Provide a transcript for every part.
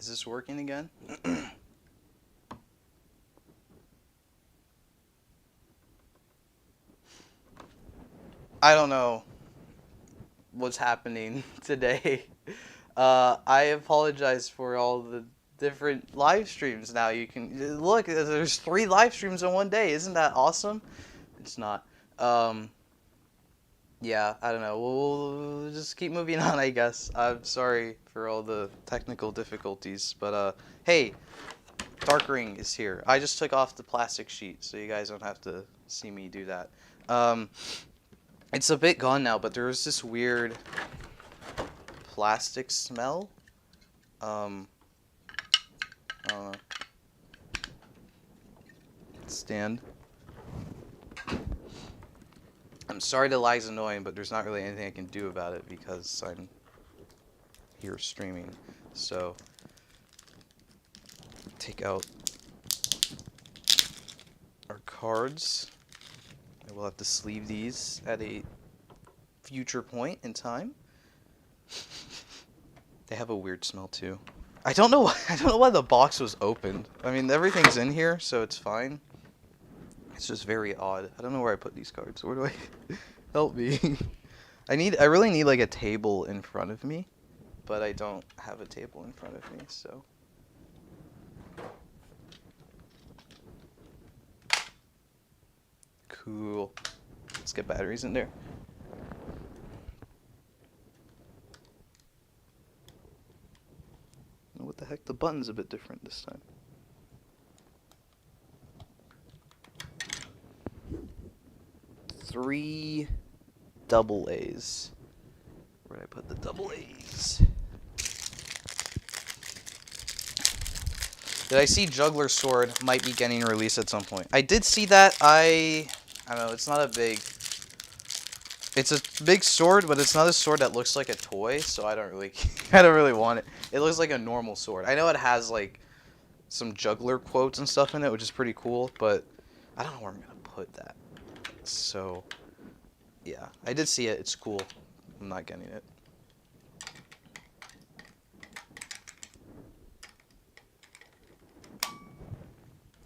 Is this working again? I don't know what's happening today. I apologize for all the different live streams now. You can look, there's 3 live streams in one day. Isn't that awesome? It's not. Um, yeah, I don't know. We'll just keep moving on, I guess. I'm sorry for all the technical difficulties, but hey, Dark Ring is here. I just took off the plastic sheet, so you guys don't have to see me do that. Um, it's a bit gone now, but there was this weird plastic smell. I don't know. Stand. I'm sorry the lag's annoying, but there's not really anything I can do about it because I'm here streaming. So, take out our cards. And we'll have to sleeve these at a future point in time. They have a weird smell too. I don't know why, I don't know why the box was opened. I mean, everything's in here, so it's fine. It's just very odd. I don't know where I put these cards. Where do I help me? I really need like a table in front of me, but I don't have a table in front of me, so. Cool. Let's get batteries in there. What the heck? The button's a bit different this time. Three double A's. Where did I put the double A's? Did I see Juggler Sword might be getting released at some point? I did see that. I don't know. It's not a big. It's a big sword, but it's not a sword that looks like a toy, so I don't really, I don't really want it. It looks like a normal sword. I know it has like some juggler quotes and stuff in it, which is pretty cool, but I don't know where I'm gonna put that. So, yeah, I did see it. It's cool. I'm not getting it.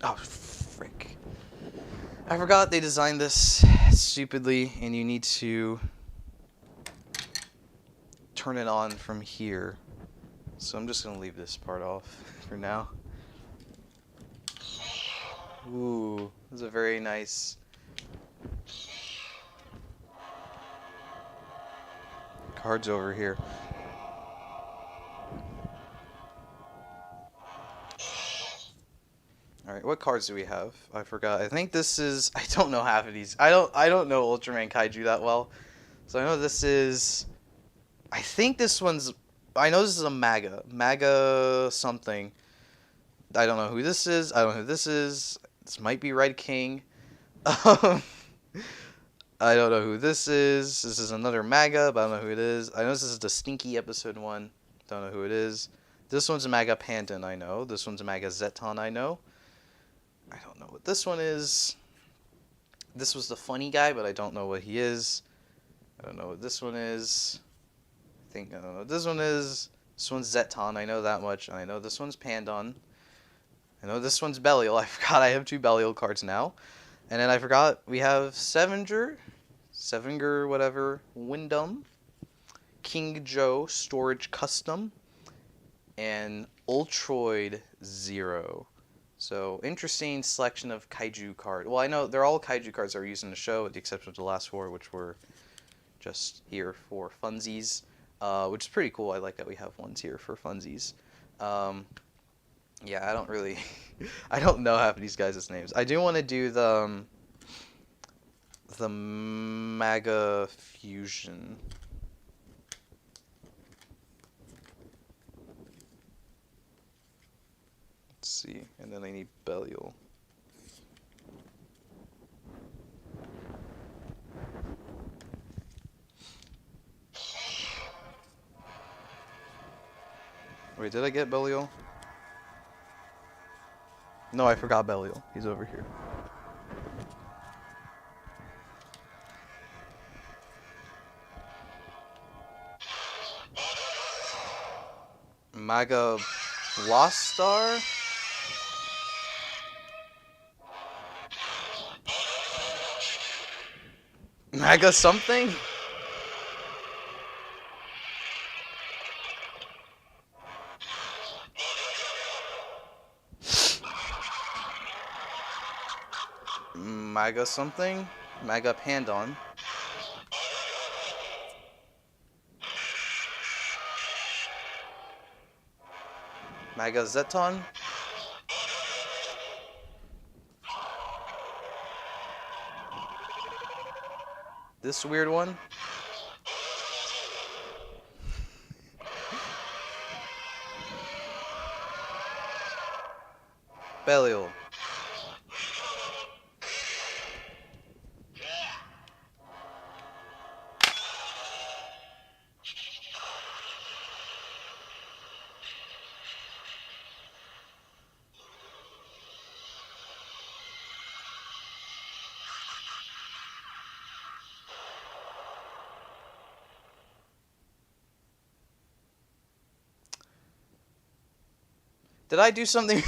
Oh, frick. I forgot they designed this stupidly, and you need to turn it on from here. So I'm just going to leave this part off for now. Ooh, this is a very nice... Cards over here. Alright, what cards do we have? I forgot. I think this is... I don't know half of these. I don't know Ultraman Kaiju that well. So I know this is... I think this one's... I know this is a MAGA. MAGA something. I don't know who this is. I don't know who this is. This might be Red King. I don't know who this is. This is another MAGA, but I don't know who it is. I know this is the Stinky episode 1. Don't know who it is. This one's a MAGA Pandan, I know. This one's a MAGA Zeton, I know. I don't know what this one is. This was the funny guy, but I don't know what he is. I don't know what this one is. I don't know what this one is. This one's Zeton, I know that much. I know this one's Pandan. I know this one's Belial. I forgot I have 2 Belial cards now. And then I forgot we have Sevenger, whatever, Wyndham, King Joe, Storage Custom, and Ultroid Zero. So, interesting selection of Kaiju card. Well, I know they're all Kaiju cards that are used in the show, with the exception of the last 4, which were just here for funsies, which is pretty cool. I like that we have ones here for funsies. Yeah, I don't really... I don't know half of these guys' names. I do want to do the MAGA Fusion. Let's see. And then I need Belial. Wait, did I get Belial? No, I forgot Belial. He's over here. MAGA Lost Star? Mega something? Mega something? Mega Pandon. Mega Zeton? This weird one? Belial. Did I do something?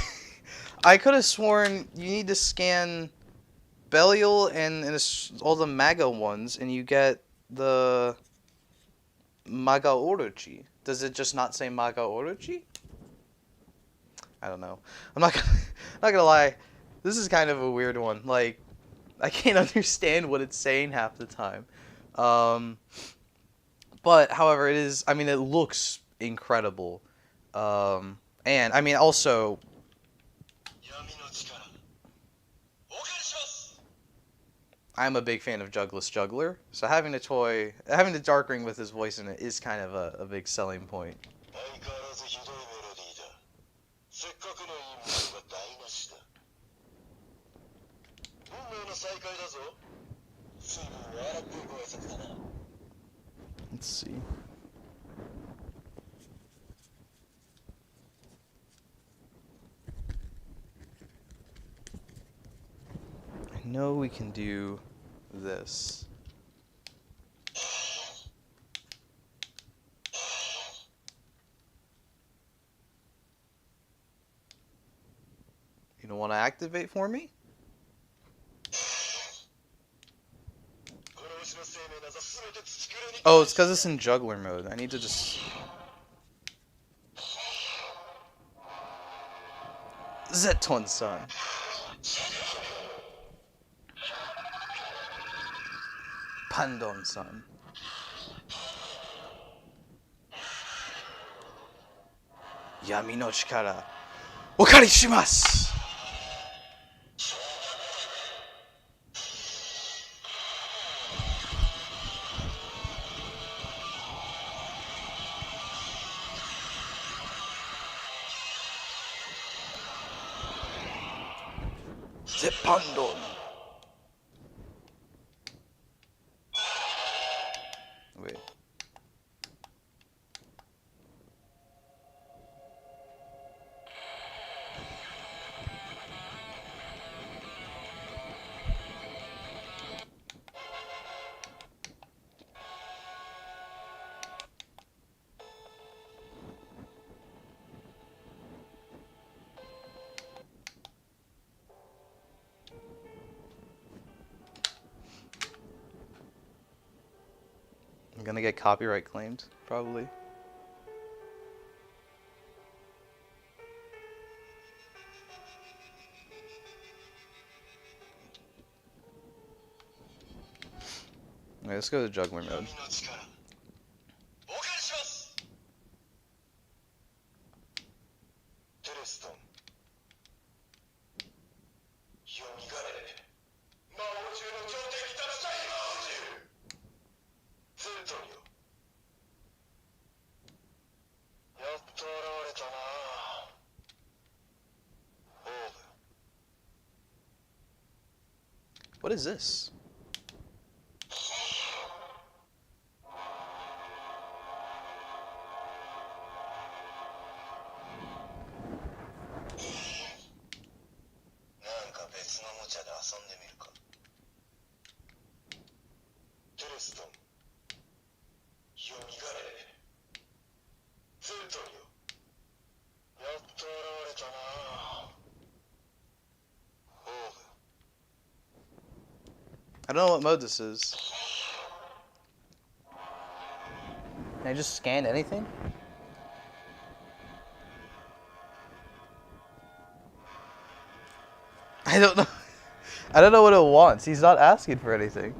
I could have sworn you need to scan Belial and all the Maga ones, and you get the Maga Orochi. Does it just not say Maga Orochi? I don't know. I'm not gonna, not gonna lie. This is kind of a weird one. Like, I can't understand what it's saying half the time. But however, it is. I mean, it looks incredible. And I mean, also, I'm a big fan of Jugless Juggler, so having the Dark Ring with his voice in it is kind of a big selling point. Let's see. I know we can do this. You don't want to activate for me? Oh, it's because it's in juggler mode. I need to just... Zeton-san. Pandon-san. Yami no chikara. Wakari shimasu! Zeppandon. Wait. I'm gonna get copyright claimed, probably. Alright, let's go to juggler mode. What is this? I don't know what mode this is. Can I just scan anything? I don't know. I don't know what it wants. He's not asking for anything.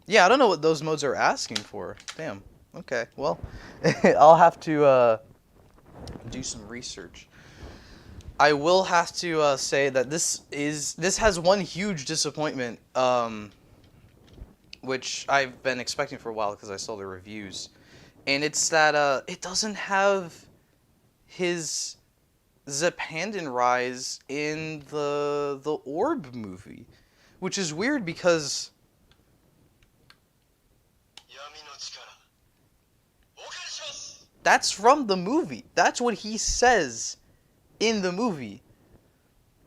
Yeah, I don't know what those modes are asking for. Damn. Okay, well, I'll have to do some research. I will have to say that this has one huge disappointment, which I've been expecting for a while because I saw the reviews, and it's that it doesn't have his Zepandan rise in the Orb movie, which is weird because that's from the movie. That's what he says in the movie.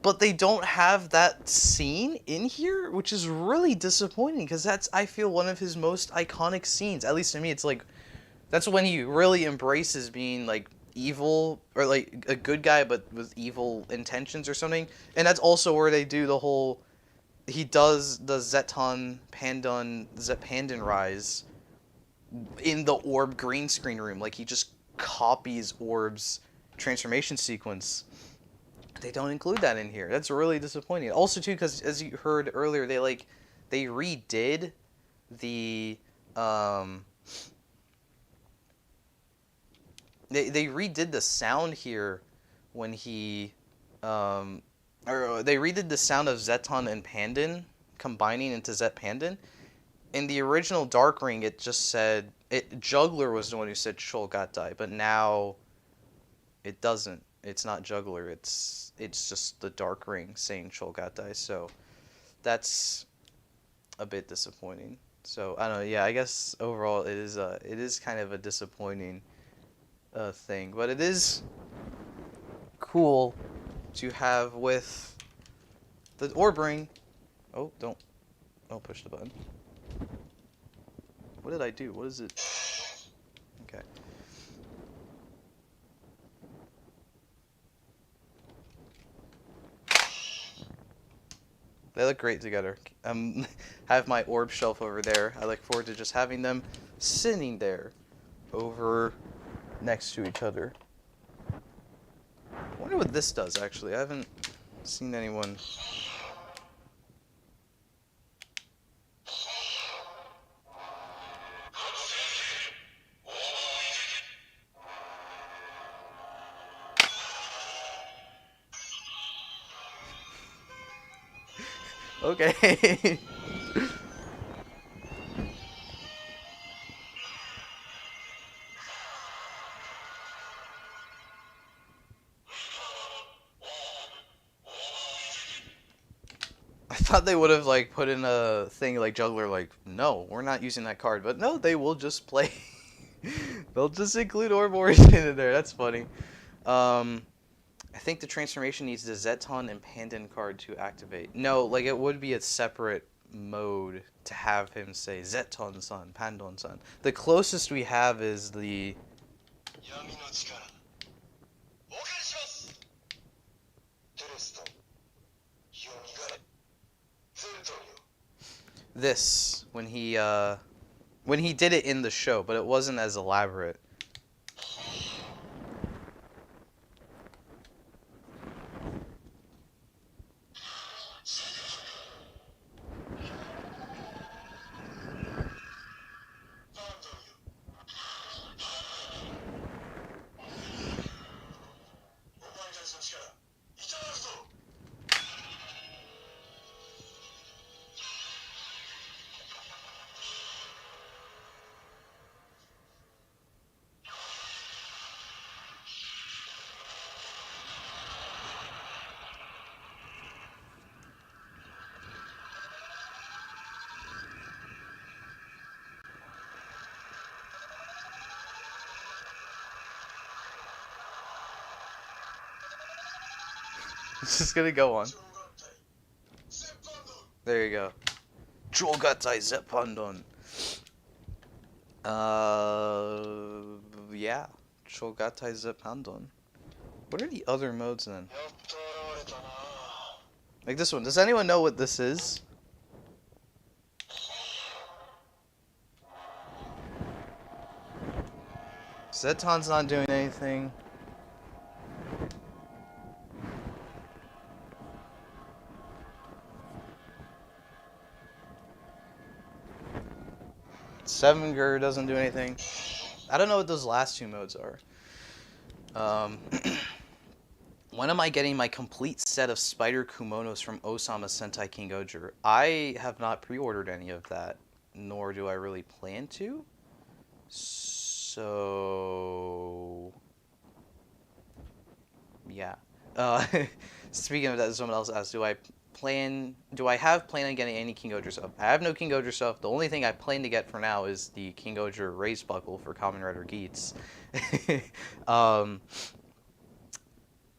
But they don't have that scene in here, which is really disappointing because that's, I feel, one of his most iconic scenes. At least to me, it's like that's when he really embraces being like evil or like a good guy but with evil intentions or something. And that's also where they do the whole he does the Zepandan rise in the Orb green screen room. Like he just copies Orb's transformation sequence. They don't include that in here. That's really disappointing. Also, too, because as you heard earlier, they redid the they redid the sound here when he or they redid the sound of Zeton and Pandan combining into Zepandan. In the original Dark Ring, it just said Juggler was the one who said Shol Gatai, but now it doesn't. It's not Juggler. It's just the Dark Ring saying Shol Gatai. So that's a bit disappointing. So I don't know. Yeah, I guess overall it is kind of a disappointing thing, but it is cool to have with the Orb Ring. Oh, don't push the button. What did I do? What is it? Okay. They look great together. Have my orb shelf over there. I look forward to just having them sitting there over next to each other. I wonder what this does, actually. I haven't seen anyone. Okay. I thought they would have like put in a thing like Juggler, like, no, we're not using that card. But no, they will just play. They'll just include Orb Origin in there. That's funny. I think the transformation needs the Zeton and Pandan card to activate. No, like it would be a separate mode to have him say Zeton-san, Pandan-san. The closest we have is the this when he did it in the show, but it wasn't as elaborate. It's just gonna go on. There you go. Chogatai Zeppandon. Yeah. Chogatai Zeppandon. What are the other modes then? Like this one. Does anyone know what this is? Zeton's not doing anything. Sevenger doesn't do anything. I don't know what those last two modes are. When am I getting my complete set of spider kumonos from Osama Sentai King Oger? I have not pre-ordered any of that, nor do I really plan to. So, yeah. Speaking of that, someone else asked, do I have plan on getting any King Oger stuff? I have no King Oger stuff. The only thing I plan to get for now is the King Oger raise buckle for Kamen Rider Geats.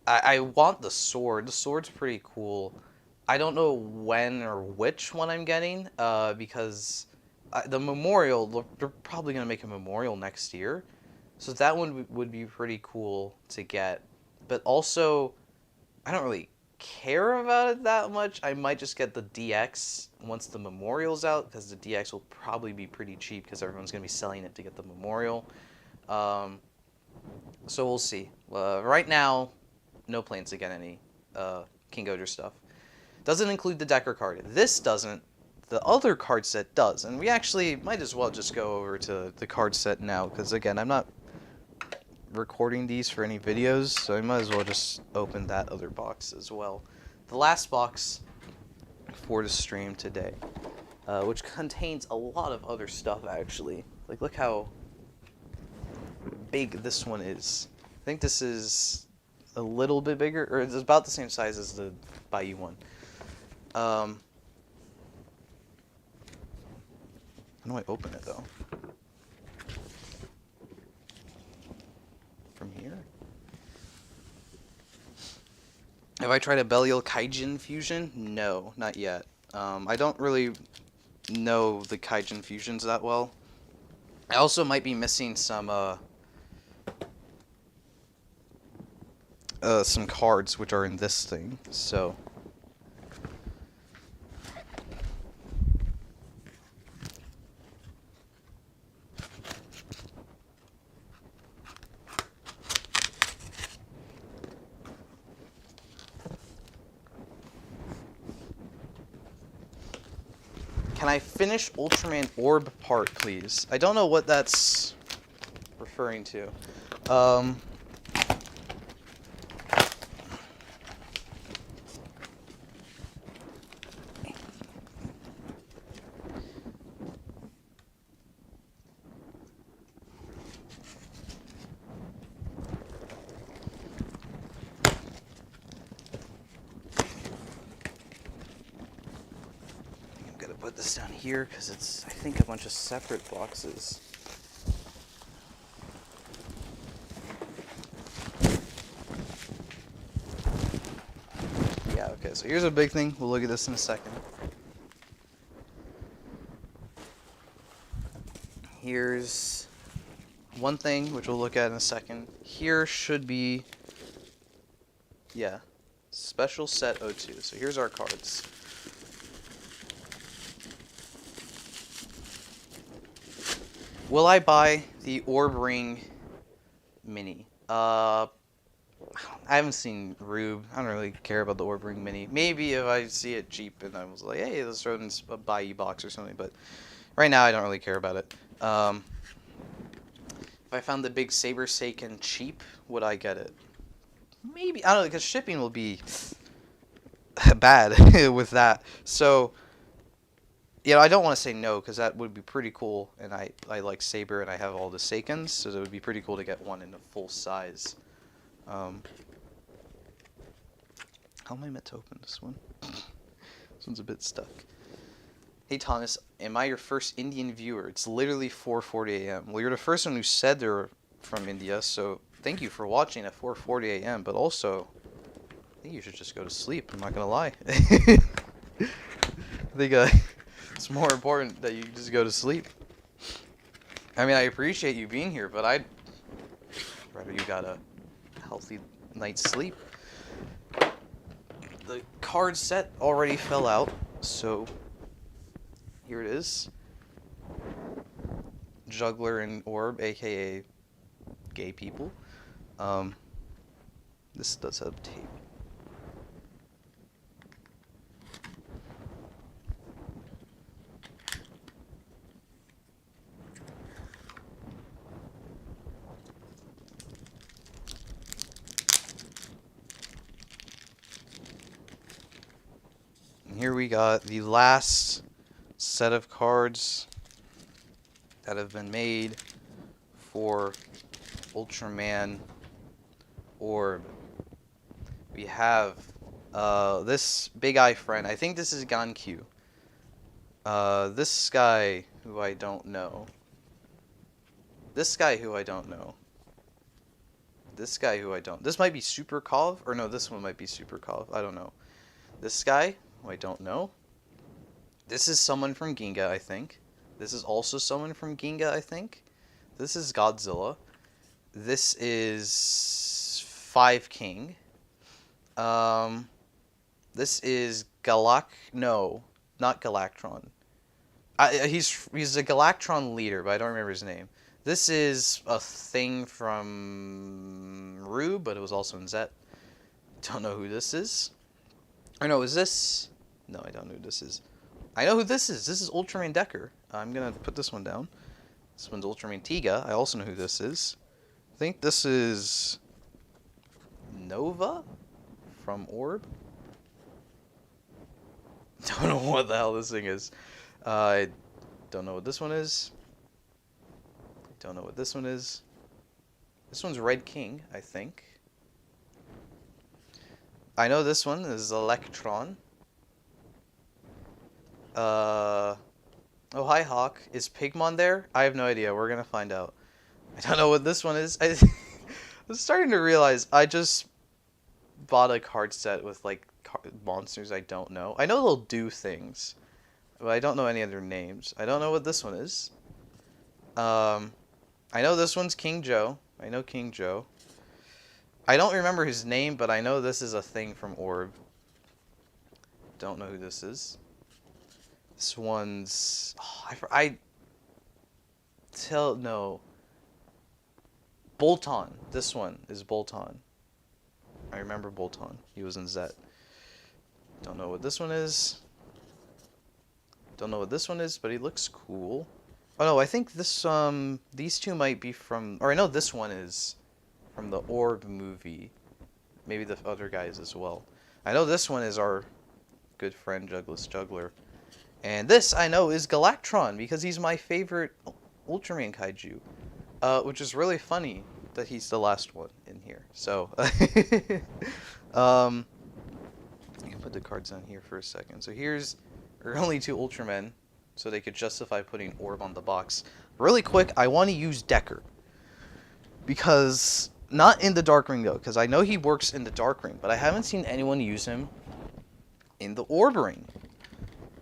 I want the sword. The sword's pretty cool. I don't know when or which one I'm getting, because the memorial, they're probably going to make a memorial next year. So that one would be pretty cool to get. But also, I don't really care about it that much. I might just get the DX once the memorial's out, because the DX will probably be pretty cheap because everyone's going to be selling it to get the memorial. So we'll see. Right now, no plans to get any King Oger stuff. Doesn't include the Decker card. This doesn't. The other card set does. And we actually might as well just go over to the card set now, because again, I'm not recording these for any videos, so I might as well just open that other box as well. The last box for the stream today, which contains a lot of other stuff actually. Like, look how big this one is. I think this is a little bit bigger, or it's about the same size as the Bayou one. How do I open it though? From here? Have I tried a Belial Kaijin fusion? No, not yet. I don't really know the Kaijin fusions that well. I also might be missing some cards which are in this thing, so. Can I finish Ultraman Orb part, please? I don't know what that's referring to. Put this down here because it's, I think, a bunch of separate boxes. Yeah, okay, so here's a big thing. We'll look at this in a second. Here's one thing, which we'll look at in a second. Here should be, yeah, special set 02. So here's our cards. Will I buy the Orb Ring Mini? I haven't seen Rube. I don't really care about the Orb Ring Mini. Maybe if I see it cheap and I was like, hey, let's throw it in a Bayou box or something. But right now, I don't really care about it. If I found the big Saber Seiken cheap, would I get it? Maybe. I don't know, because shipping will be bad with that. So, you know, I don't want to say no, because that would be pretty cool, and I like Saber, and I have all the Seikens, so it would be pretty cool to get one in a full size. How am I meant to open this one? This one's a bit stuck. Hey Thomas, am I your first Indian viewer? It's literally 4:40 a.m. Well, you're the first one who said they're from India, so thank you for watching at 4:40 a.m. But also, I think you should just go to sleep, I'm not gonna lie. I think It's more important that you just go to sleep. I mean, I appreciate you being here, but I'd rather you got a healthy night's sleep. The card set already fell out, so here it is. Juggler and Orb, aka gay people. This does have tape. And here we got the last set of cards that have been made for Ultraman Orb. We have this Big Eye friend. I think this is Gankyu. This guy who I don't know. This guy who I don't know. This guy who I don't. This might be Super Kov, or no, this one might be Super Kov. I don't know. This guy who I don't know. This is someone from Ginga, I think. This is also someone from Ginga, I think. This is Godzilla. This is Five King. This is no, not Galactron. He's a Galactron leader, but I don't remember his name. This is a thing from Rue, but it was also in Zet. Don't know who this is. Or no, is this? No, I don't know who this is. I know who this is. This is Ultraman Decker. I'm gonna put this one down. This one's Ultraman Tiga. I also know who this is. I think this is Nova from Orb. Don't know what the hell this thing is. I don't know what this one is. Don't know what this one is. This one's Red King, I think. I know this one is Electron. Oh, hi, Hawk. Is Pigmon there? I have no idea. We're gonna find out. I don't know what this one is. I was starting to realize I just bought a card set with, like, monsters I don't know. I know they'll do things, but I don't know any of their names. I don't know what this one is. I know this one's King Joe. I know King Joe. I don't remember his name, but I know this is a thing from Orb. Don't know who this is. This one's... Oh, no. Bolton. This one is Bolton. I remember Bolton. He was in Zet. Don't know what this one is. Don't know what this one is, but he looks cool. Oh no, I think this these two might be from, or I know this one is from the Orb movie. Maybe the other guys as well. I know this one is our good friend Jugless Juggler. And this I know is Galactron because he's my favorite Ultraman kaiju. Which is really funny that he's the last one in here. So you can put the cards on here for a second. So here's our only two Ultramen, so they could justify putting Orb on the box. Really quick, I want to use Decker. Because, not in the Dark Ring though, because I know he works in the Dark Ring, but I haven't seen anyone use him in the Orb Ring.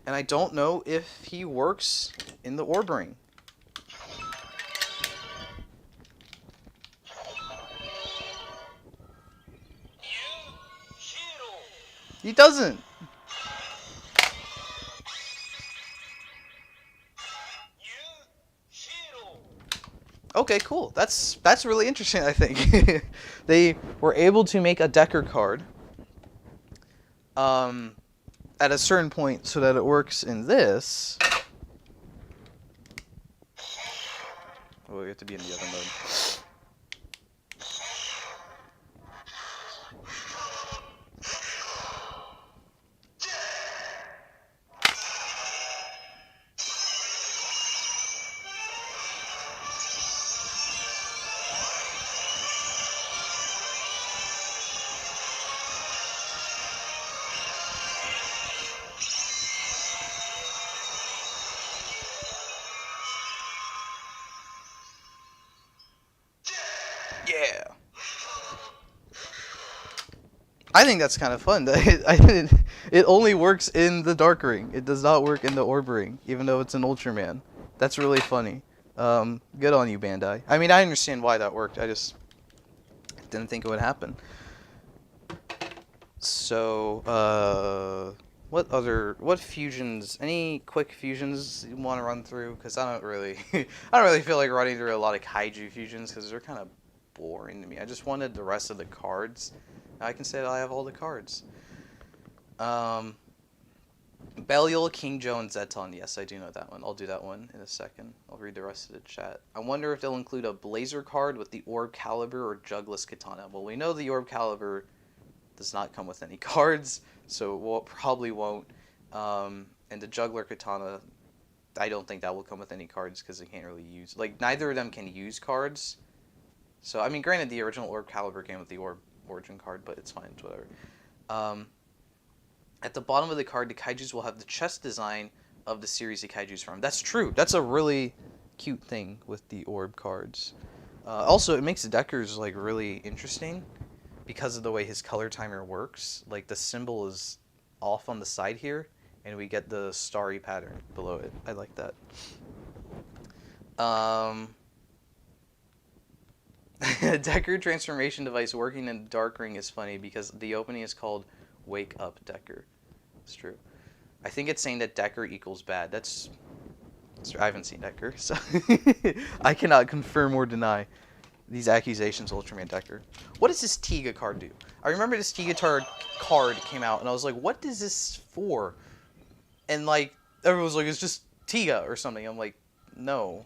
And I don't know if he works in the Orb Ring. He doesn't. Okay, cool. That's really interesting, I think. They were able to make a Decker card at a certain point so that it works in this. Oh, we have to be in the other mode. I think that's kind of fun. It only works in the Dark Ring. It does not work in the Orb Ring, even though it's an Ultraman. That's really funny. Good on you, Bandai. I mean, I understand why that worked. I just didn't think it would happen. So, what fusions? Any quick fusions you want to run through? Because I don't really, I don't really feel like running through a lot of kaiju fusions because they're kind of boring to me. I just wanted the rest of the cards. I can say that I have all the cards. Belial, King Joe, and Zeton. Yes, I do know that one. I'll do that one in a second. I'll read the rest of the chat. I wonder if they'll include a Blazer card with the Orb Caliber or Jugless Katana. Well, we know the Orb Caliber does not come with any cards, so we'll probably won't. And the Juggler Katana, I don't think that will come with any cards because they can't really use... Like, neither of them can use cards. So, I mean, granted, the original Orb Caliber came with the Orb Origin card, but it's fine, it's whatever. At the bottom of the card, the kaijus will have the chest design of the series the kaijus from. That's true. That's a really cute thing with the Orb cards. Also, it makes Decker's, like, really interesting because of the way his color timer works. Like, the symbol is off on the side here, and we get the starry pattern below it. I like that. Decker transformation device working in Dark Ring is funny because the opening is called Wake Up Decker. It's true. I think it's saying that Decker equals bad. That's I haven't seen Decker, so I cannot confirm or deny these accusations, Ultraman Decker. What does this Tiga card do? I remember this Tiga card came out, and I was like, what is this for? And, like, everyone was like, it's just Tiga or something. I'm like, no.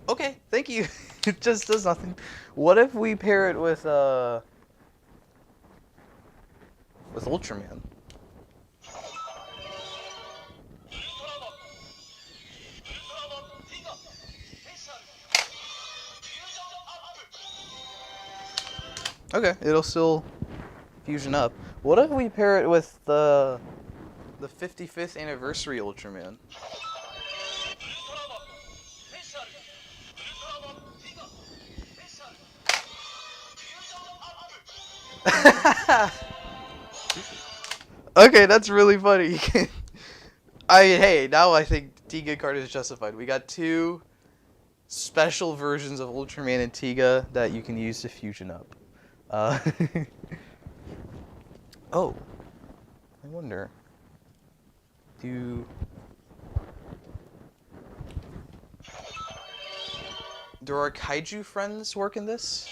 Okay, thank you. It just does nothing. What if we pair it with Ultraman? Okay, it'll still fusion up. What if we pair it with the 55th anniversary Ultraman? Okay, that's really funny. Hey, now I think Tiga card is justified. We got two special versions of Ultraman and Tiga that you can use to fusion up. Oh, I wonder. Do our kaiju friends work in this?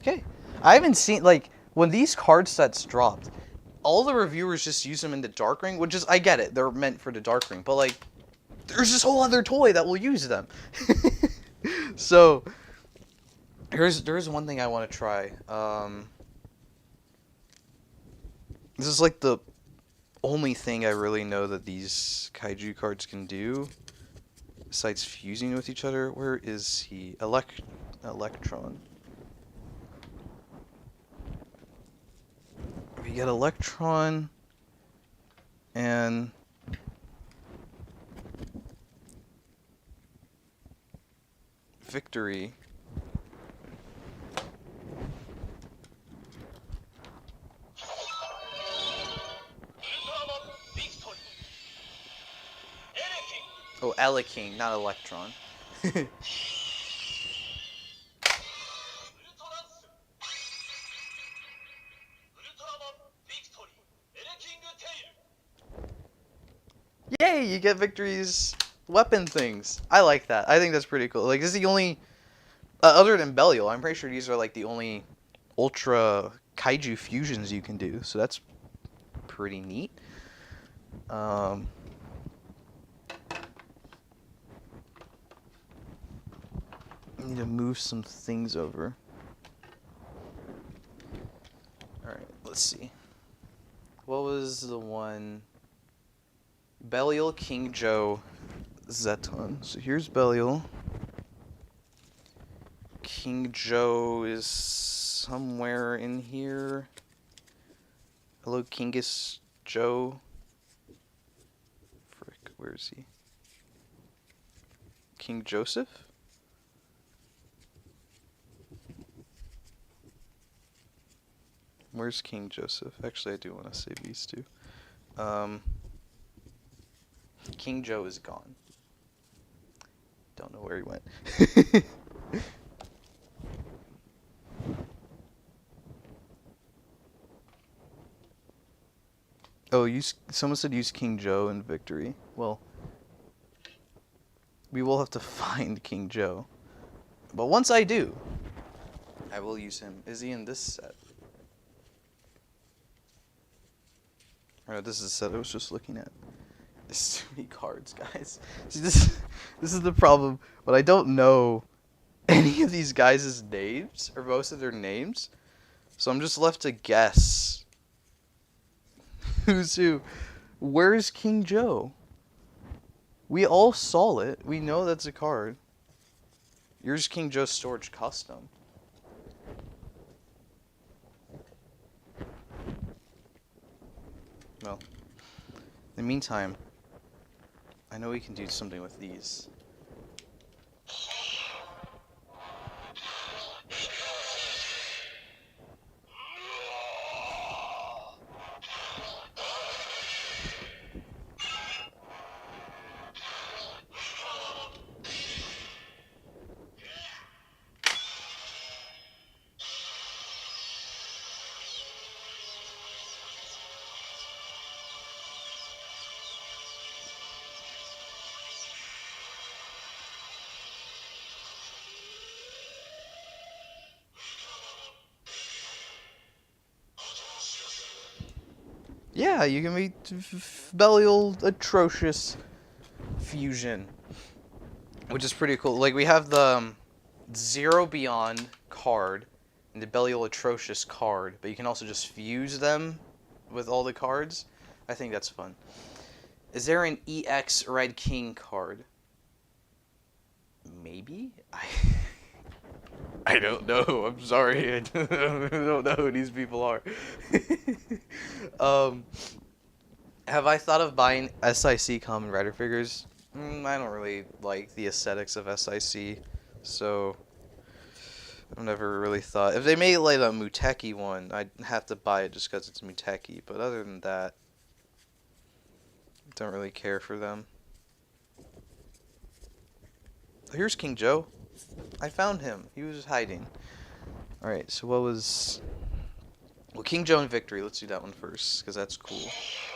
Okay. I haven't seen, like, when these card sets dropped, all the reviewers just use them in the Dark Ring, which is, I get it, they're meant for the Dark Ring, but, like, there's this whole other toy that will use them. So, there's one thing I want to try. This is, like, the only thing I really know that these kaiju cards can do, besides fusing with each other. Where is he? Electron. We get Electron and Victory. Oh, Eleking, not Electron. Yay, you get Victory's weapon things. I like that. I think that's pretty cool. Like, this is the only... other than Belial, I'm pretty sure these are, like, the only Ultra Kaiju fusions you can do. So that's pretty neat. I need to move some things over. Alright, let's see. What was the one? Belial, King Joe, Zeton. So here's Belial. King Joe is somewhere in here. Hello, Kingus Joe. Frick, where is he? King Joseph? Where's King Joseph? Actually, I do want to save these two. King Joe is gone. Don't know where he went. Oh, someone said use King Joe in victory. Well, we will have to find King Joe. But once I do, I will use him. Is he in this set? Or no, this is the set I was just looking at. There's too many cards, guys. See, this is the problem. But I don't know any of these guys' names, or most of their names. So I'm just left to guess who's who. Where's King Joe? We all saw it. We know that's a card. Here's King Joe Storage Custom. Well, in the meantime, I know we can do something with these. Yeah, you can make Belial Atrocious Fusion, which is pretty cool. Like, we have the Zero Beyond card and the Belial Atrocious card, but you can also just fuse them with all the cards. I think that's fun. Is there an EX Red King card? Maybe? I don't know. I'm sorry. I don't know who these people are. Have I thought of buying SIC Common Rider figures? I don't really like the aesthetics of SIC, so I've never really thought. If they made like a Muteki one, I'd have to buy it just because it's Muteki. But other than that, don't really care for them. Oh, here's King Joe. I found him. He was hiding. Alright, so what was... Well, King Joe and Victory. Let's do that one first, because that's cool.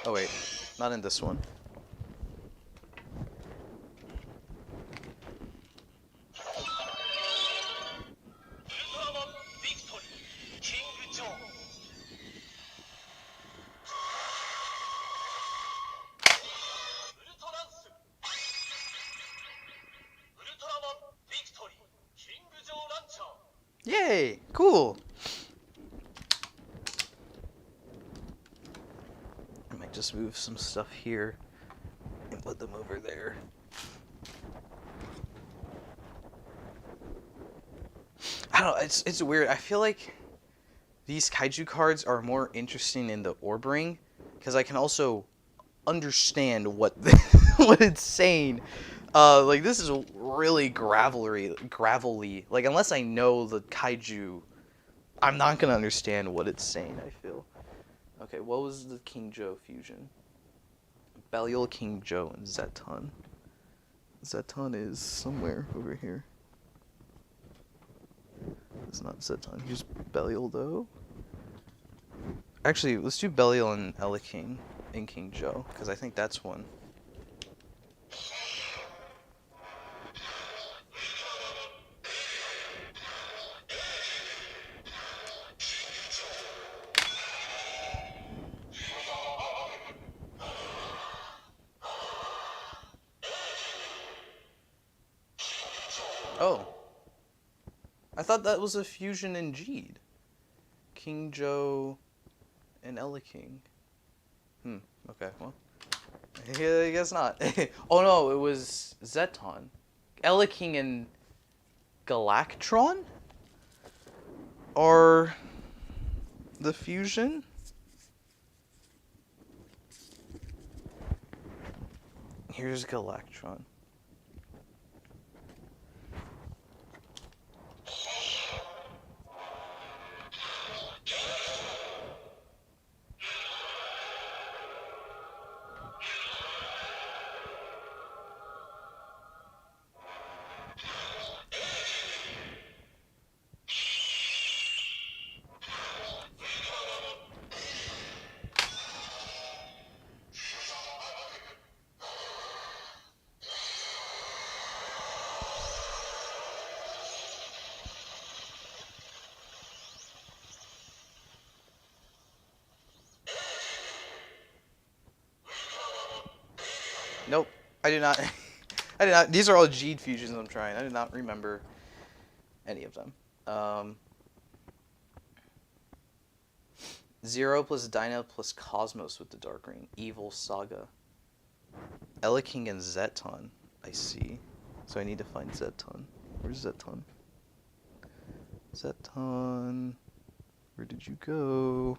Oh, wait. Not in this one. Yay! Cool! I might just move some stuff here and put them over there. I don't know, it's weird. I feel like these kaiju cards are more interesting in the Orb Ring, because I can also understand what what it's saying. Like, this is really gravelly. Like, unless I know the kaiju, I'm not gonna understand what it's saying, I feel. Okay, what was the King Joe fusion? Belial, King Joe, and Zeton. Zeton is somewhere over here. It's not Zeton. Here's Belial, though. Actually, let's do Belial and King and King Joe, because I think that's one. Oh. I thought that was a fusion in Jeed. King Joe... and King. Okay, well. Yeah, I guess not. Oh no, it was Zeton. King and Galactron? Are the fusion? Here's Galactron. Nope, I do not. I did not. These are all G fusions I'm trying. I did not remember any of them. 0 plus Dyna plus Cosmos with the Dark Ring. Evil Saga. King and Zeton. I see. So I need to find Zeton. Where's Zeton? Zeton. Where did you go?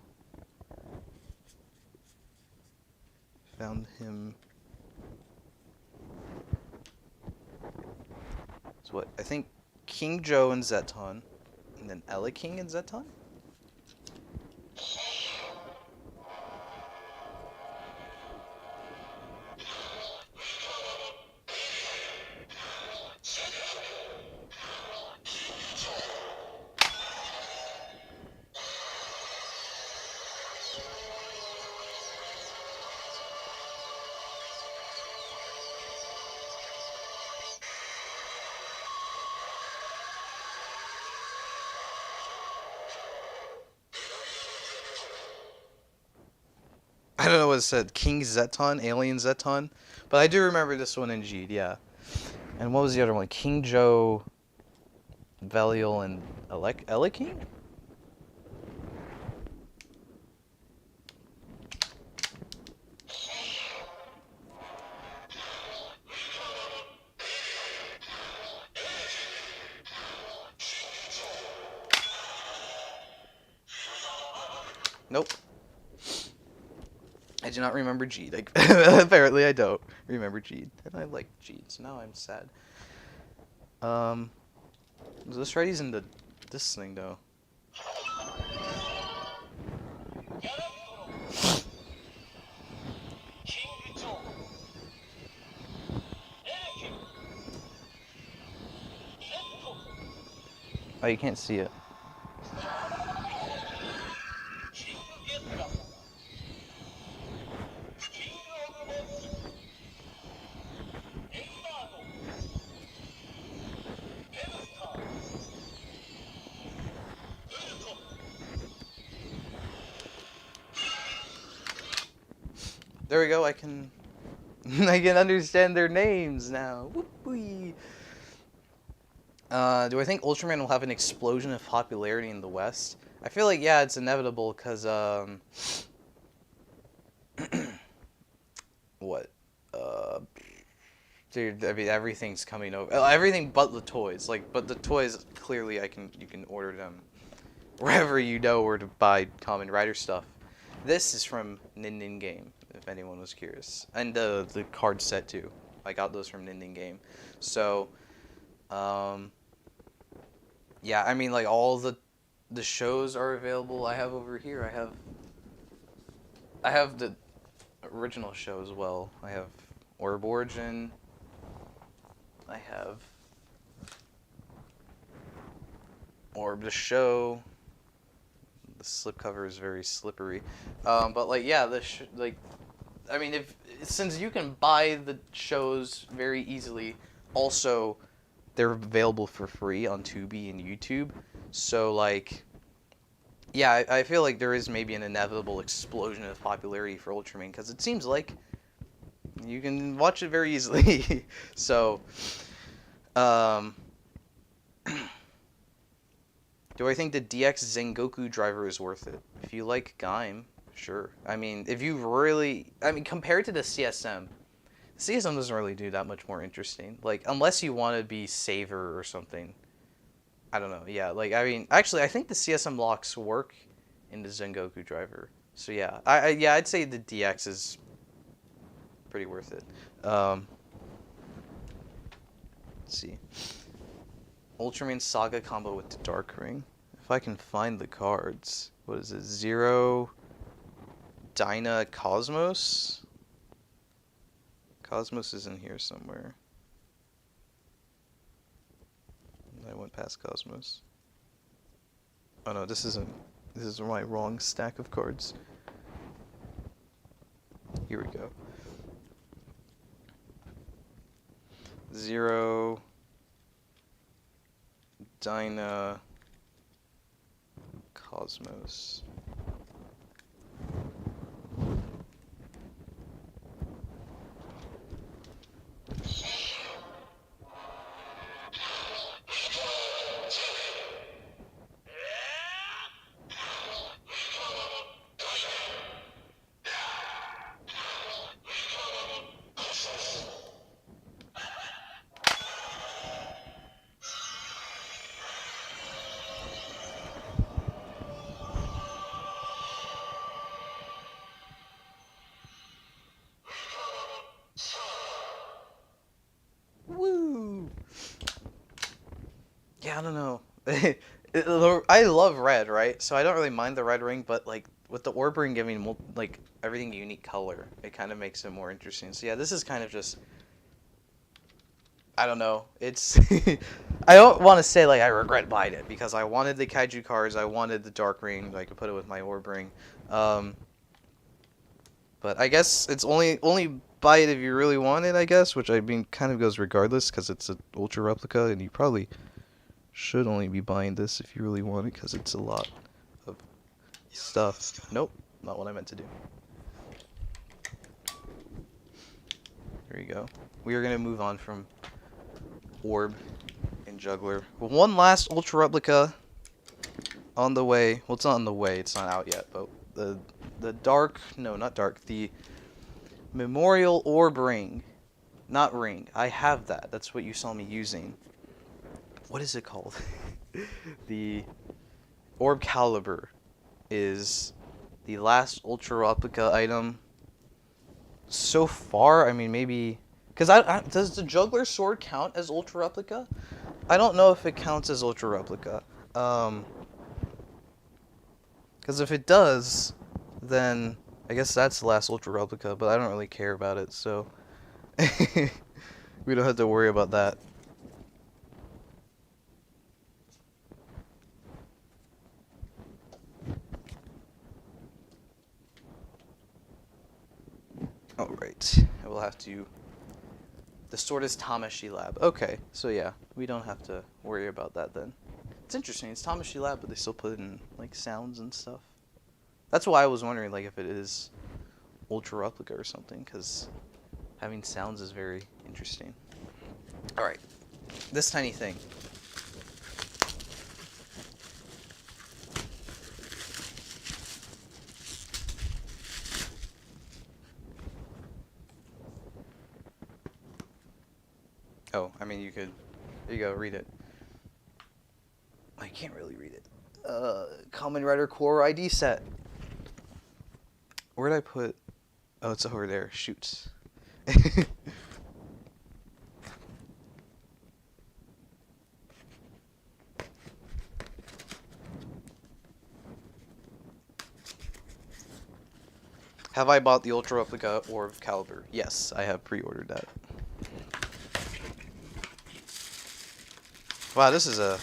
Found him. So what? I think King Joe and Zeton. And then King and Zeton? I don't know what it said. King Zeton, Alien Zeton. But I do remember this one in G, yeah. And what was the other one? King Joe, Velial, and King? Nope. I do not remember G. Like, apparently I don't remember G. And I like G, so now I'm sad. So this right? He's into this thing, though. Oh, you can't see it. There we go. I can understand their names now. Whoop-wee. Do I think Ultraman will have an explosion of popularity in the West? I feel like, yeah, it's inevitable because what? Dude, I mean, everything's coming over. Everything but the toys. But the toys, clearly, you can order them wherever you know where to buy Kamen Rider stuff. This is from Nin Game, if anyone was curious, and the card set too. I got those from Nin Game. So, yeah, I mean, like all the shows are available. I have over here. I have the original show as well. I have Orb Origin. I have Orb the Show. The slipcover is very slippery, but like yeah, I mean, since you can buy the shows very easily, also they're available for free on Tubi and YouTube. So like, yeah, I feel like there is maybe an inevitable explosion of popularity for Ultraman because it seems like you can watch it very easily. So, do I think the DX Zengoku driver is worth it? If you like Gaim, Sure. I mean, if you really, I mean, compared to the CSM, CSM doesn't really do that much more interesting. Like, unless you want to be Saver or something. I don't know. Yeah, like, I mean, actually, I think the CSM locks work in the Zengoku driver. So yeah, yeah, I'd say the DX is pretty worth it. Let's see. Ultraman Saga combo with the Dark Ring. If I can find the cards. What is it? Zero Dyna Cosmos? Cosmos is in here somewhere. I went past Cosmos. Oh no, this isn't. This is my wrong stack of cards. Here we go. Zero Dyna Cosmos. Woo! Yeah, I don't know. I love red, right? So I don't really mind the red ring, but like with the orb ring giving like everything a unique color, it kind of makes it more interesting. So yeah, this is kind of just I don't know. It's I don't want to say like I regret buying it because I wanted the kaiju cards, I wanted the dark ring, so I could put it with my orb ring. Um, but I guess it's only buy it if you really want it, I guess, which I mean kind of goes regardless because it's an ultra replica, and you probably should only be buying this if you really want it because it's a lot of stuff. Nope, not what I meant to do. There you go. We are gonna move on from orb and juggler. One last ultra replica on the way. Well, it's not on the way. It's not out yet. But the dark, no, not dark. The memorial orb ring, not ring. I have that. That's what you saw me using. What is it called? The orb caliber is the last ultra replica item. So far, I mean, maybe because does the juggler sword count as ultra replica? I don't know if it counts as ultra replica. Because if it does, then I guess that's the last ultra replica. But I don't really care about it, so we don't have to worry about that. Alright, I will have to... The sword is Tamashi Lab. Okay, so yeah, we don't have to worry about that then. It's interesting, it's Tamashi Lab, but they still put in, like, sounds and stuff. That's why I was wondering, like, if it is Ultra Replica or something, because having sounds is very interesting. Alright, this tiny thing. Oh, I mean, you could... There you go, read it. I can't really read it. Kamen Rider Core ID set. Where'd I put... Oh, it's over there. Shoot. Have I bought the Ultra Replica Orb Caliber? Yes, I have pre-ordered that. Wow, this is a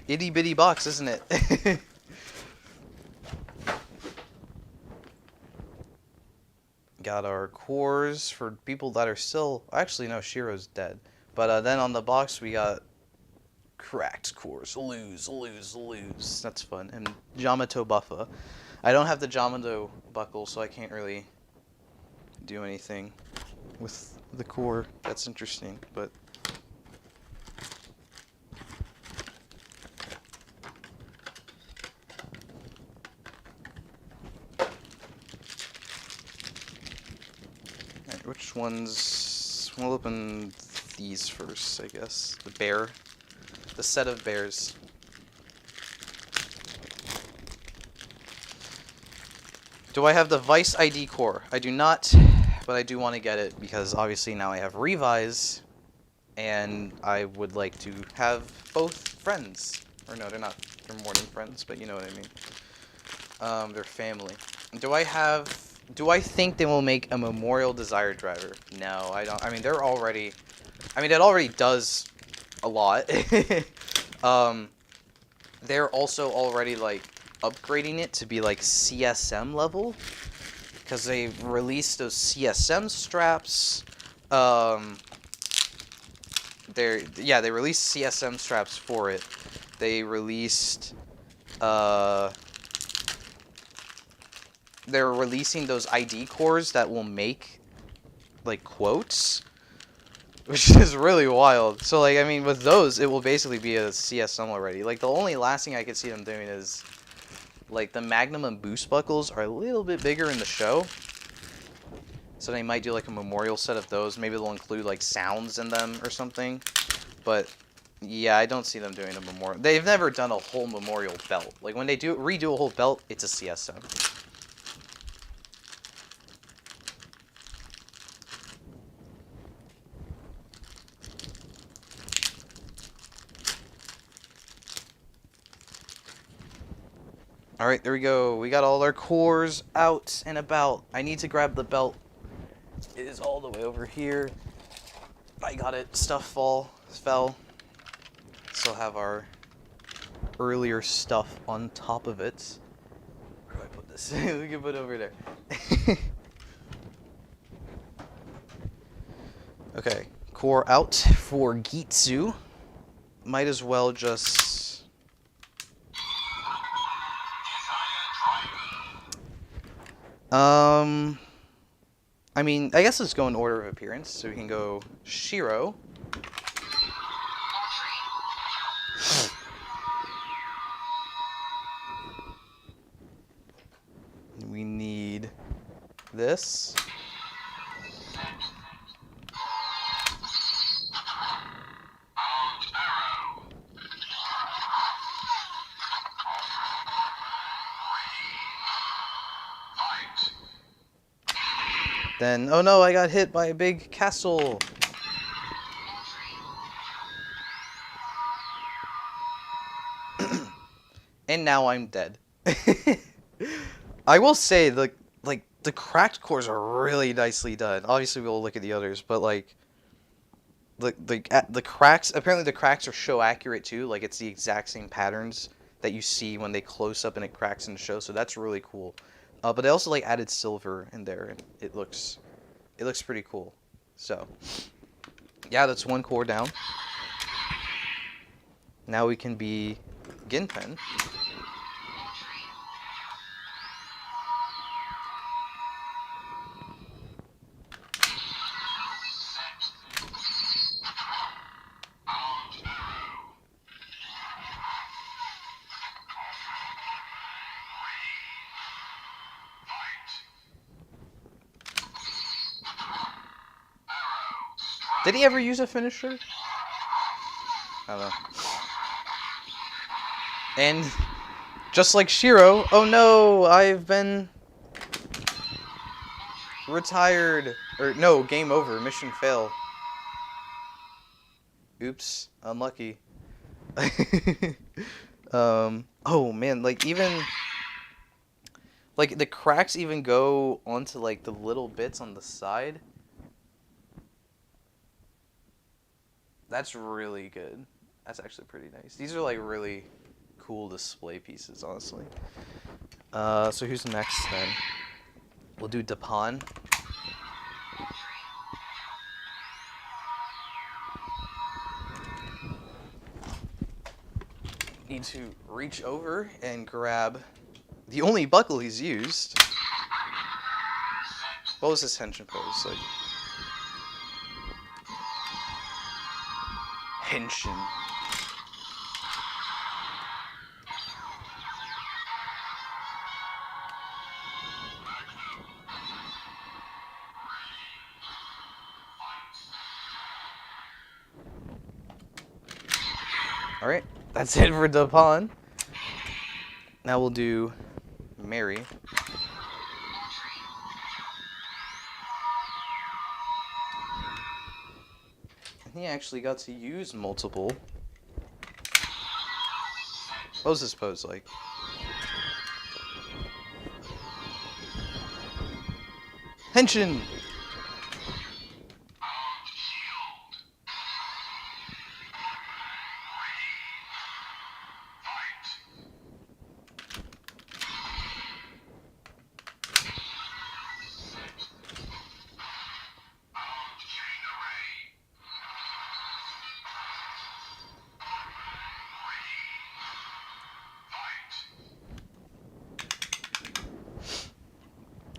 itty bitty box, isn't it? Got our cores for people that are still... Actually, no, Shiro's dead. But then on the box, we got cracked cores. Lose. That's fun. And Yamato Buffa. I don't have the Yamato buckle, so I can't really do anything with the core. That's interesting, but... Which ones? We'll open these first, I guess. The bear. The set of bears. Do I have the Vice ID core? I do not, but I do want to get it because obviously now I have Revise, and I would like to have both friends. Or no, they're not. They're more than friends, but you know what I mean. They're family. Do I think they will make a Memorial Desire driver? No, I don't. I mean, they're already... I mean, it already does a lot. They're also already, like, upgrading it to be, like, CSM level. Because they released those CSM straps. They released CSM straps for it. They released... they're releasing those ID cores that will make, like, quotes, which is really wild. So, like, I mean, with those, it will basically be a CSM already. Like, the only last thing I could see them doing is, like, the Magnum and Boost buckles are a little bit bigger in the show. So they might do, like, a memorial set of those. Maybe they'll include, like, sounds in them or something. But, yeah, I don't see them doing a memorial. They've never done a whole memorial belt. Like, when they redo a whole belt, it's a CSM. Alright, there we go. We got all our cores out and about. I need to grab the belt. It is all the way over here. I got it. Stuff fell. Still have our earlier stuff on top of it. Where do I put this? We can put it over there. Okay, core out for Gitsu. Might as well just... I mean, I guess let's go in order of appearance. So we can go Shiro. We need this. Then, oh no, I got hit by a big castle. And now I'm dead. I will say, the cracked cores are really nicely done. Obviously, we'll look at the others, but like, the cracks. Apparently, the cracks are show accurate too. Like, it's the exact same patterns that you see when they close up and it cracks in the show. So that's really cool. But they also like added silver in there, and it looks pretty cool. So, yeah, that's one core down. Now we can be Ginpen. Did he ever use a finisher? I don't know. And just like Shiro, oh no, I've been retired. Or no, game over, mission fail. Oops, unlucky. Oh man, like even like the cracks even go onto like the little bits on the side. That's really good. That's actually pretty nice. These are like really cool display pieces, honestly. So who's next then? We'll do Dapan. Need to reach over and grab the only buckle he's used. What was his henshin pose? Like henshin. Alright, that's it for Dupin. Now we'll do Mary. And he actually got to use multiple. What was this pose like? Henshin!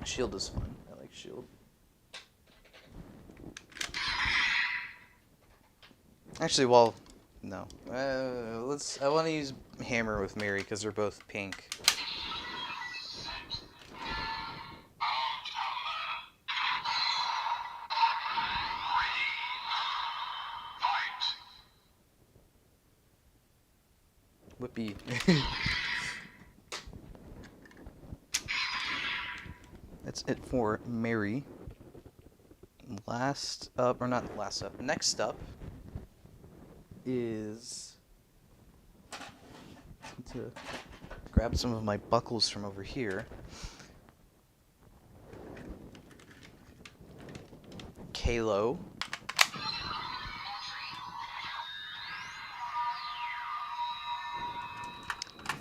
Shield is fun. I like shield. Actually, well, no. I want to use hammer with Mary because they're both pink. Whippy. That's it for Mary. Last up, or not last up, next up is to grab some of my buckles from over here. Kalo.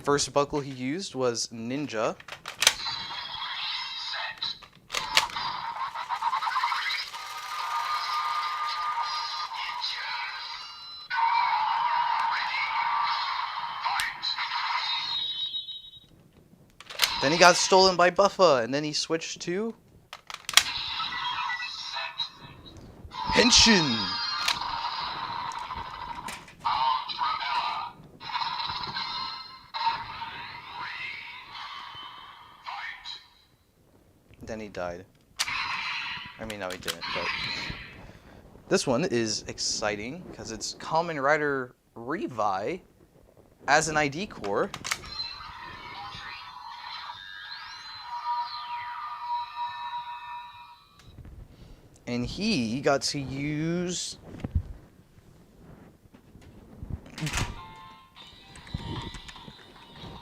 First buckle he used was Ninja. Then he got stolen by Buffa, and then he switched to Henshin. Then he died. I mean, no, he didn't, but this one is exciting because it's Kamen Rider Revi as an ID core. And he got to use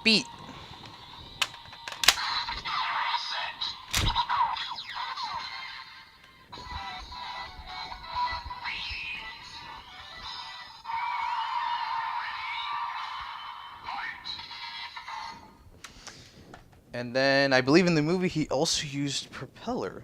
Beat. And then I believe in the movie he also used Propeller.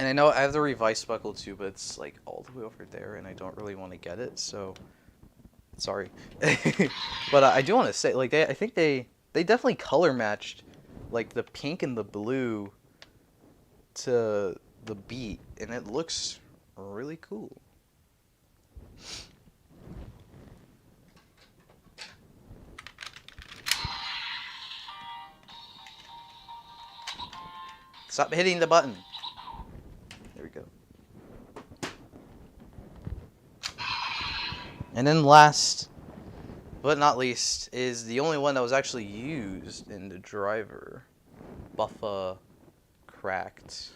And I know I have the Revice buckle too, but it's like all the way over there, and I don't really want to get it, so sorry. But I do want to say, like, I think they definitely color matched, like the pink and the blue to the Beat, and it looks really cool. Stop hitting the button. There we go. And then last but not least is the only one that was actually used in the driver. Buffa Cracked.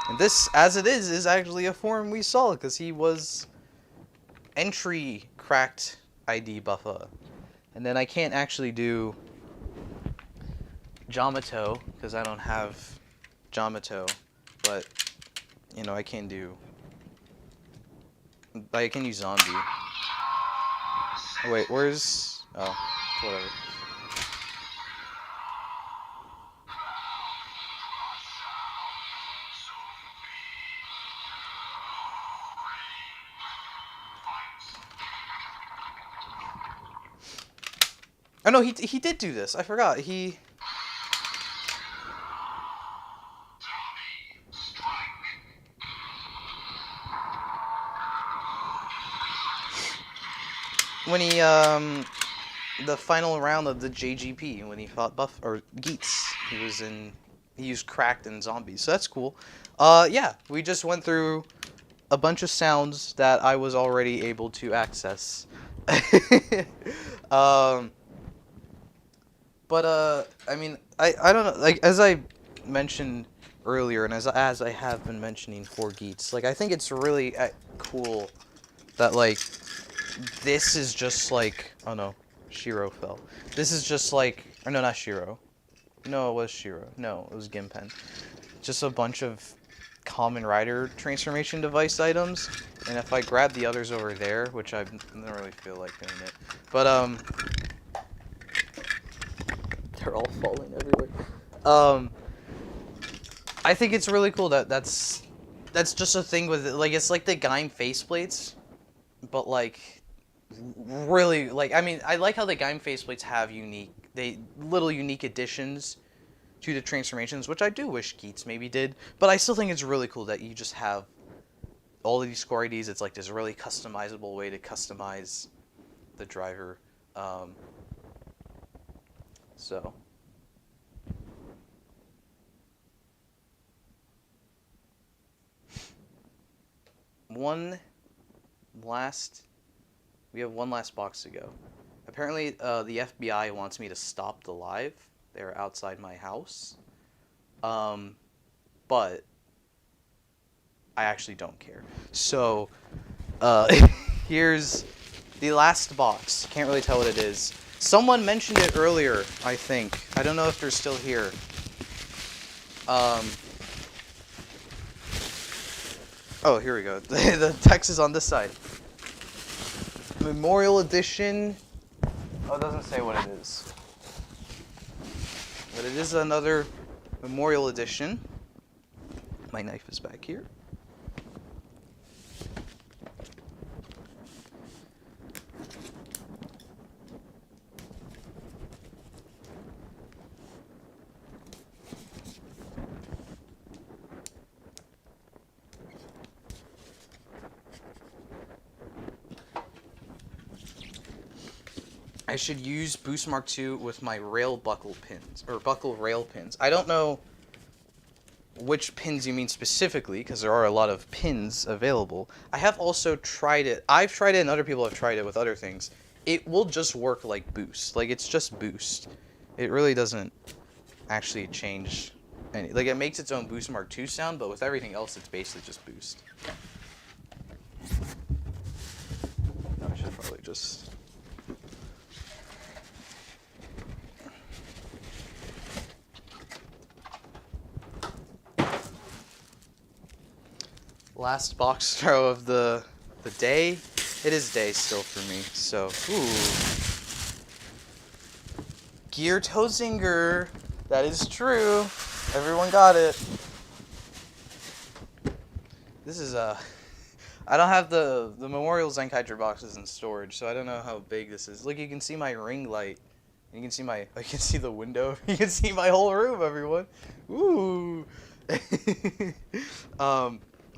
And this, as it is actually a form we saw because he was entry Cracked ID Buffa. And then I can't actually do Jamato because I don't have Jamato, but you know I can do. I can use Zombie. Oh wait, where's? Oh, whatever. Oh no, he did do this. I forgot. He when he the final round of the JGP when he fought Buff or Geets, he used cracked and zombies. So that's cool. Yeah, we just went through a bunch of sounds that I was already able to access. um But I mean, I don't know. Like as I mentioned earlier, and as I have been mentioning for Geets, like I think it's really cool that like this is just like oh no, Shiro fell. This is just like or no, not Shiro. No, it was Shiro. No, it was Gimpen. Just a bunch of common rider transformation device items, and if I grab the others over there, which I don't really feel like doing it, but they're all falling everywhere. I think it's really cool that that's just a thing with it. Like it's like the Gaim faceplates, but like really like I mean I like how the Gaim faceplates have little unique additions to the transformations, which I do wish Geets maybe did. But I still think it's really cool that you just have all of these score IDs. It's like this really customizable way to customize the driver. So. We have one last box to go. Apparently, the FBI wants me to stop the live. They're outside my house. But I actually don't care. So, here's the last box. Can't really tell what it is. Someone mentioned it earlier, I think. I don't know if they're still here. Oh, here we go. The text is on this side. Memorial Edition. Oh, it doesn't say what it is. But it is another Memorial Edition. My knife is back here. I should use Boost Mark II with my rail buckle pins, or buckle rail pins. I don't know which pins you mean specifically, because there are a lot of pins available. I have also tried it. I've tried it, and other people have tried it with other things. It will just work like Boost. Like, it's just Boost. It really doesn't actually change any. Like, it makes its own Boost Mark II sound, but with everything else, it's basically just Boost. I should probably just... Last box throw of the day. It is day still for me, so Gear Tozinger. That is true. Everyone got it. This is I don't have the Memorial Zenkaiser boxes in storage, so I don't know how big this is. Look, you can see my ring light. You can see you can see the window. You can see my whole room, everyone. Ooh.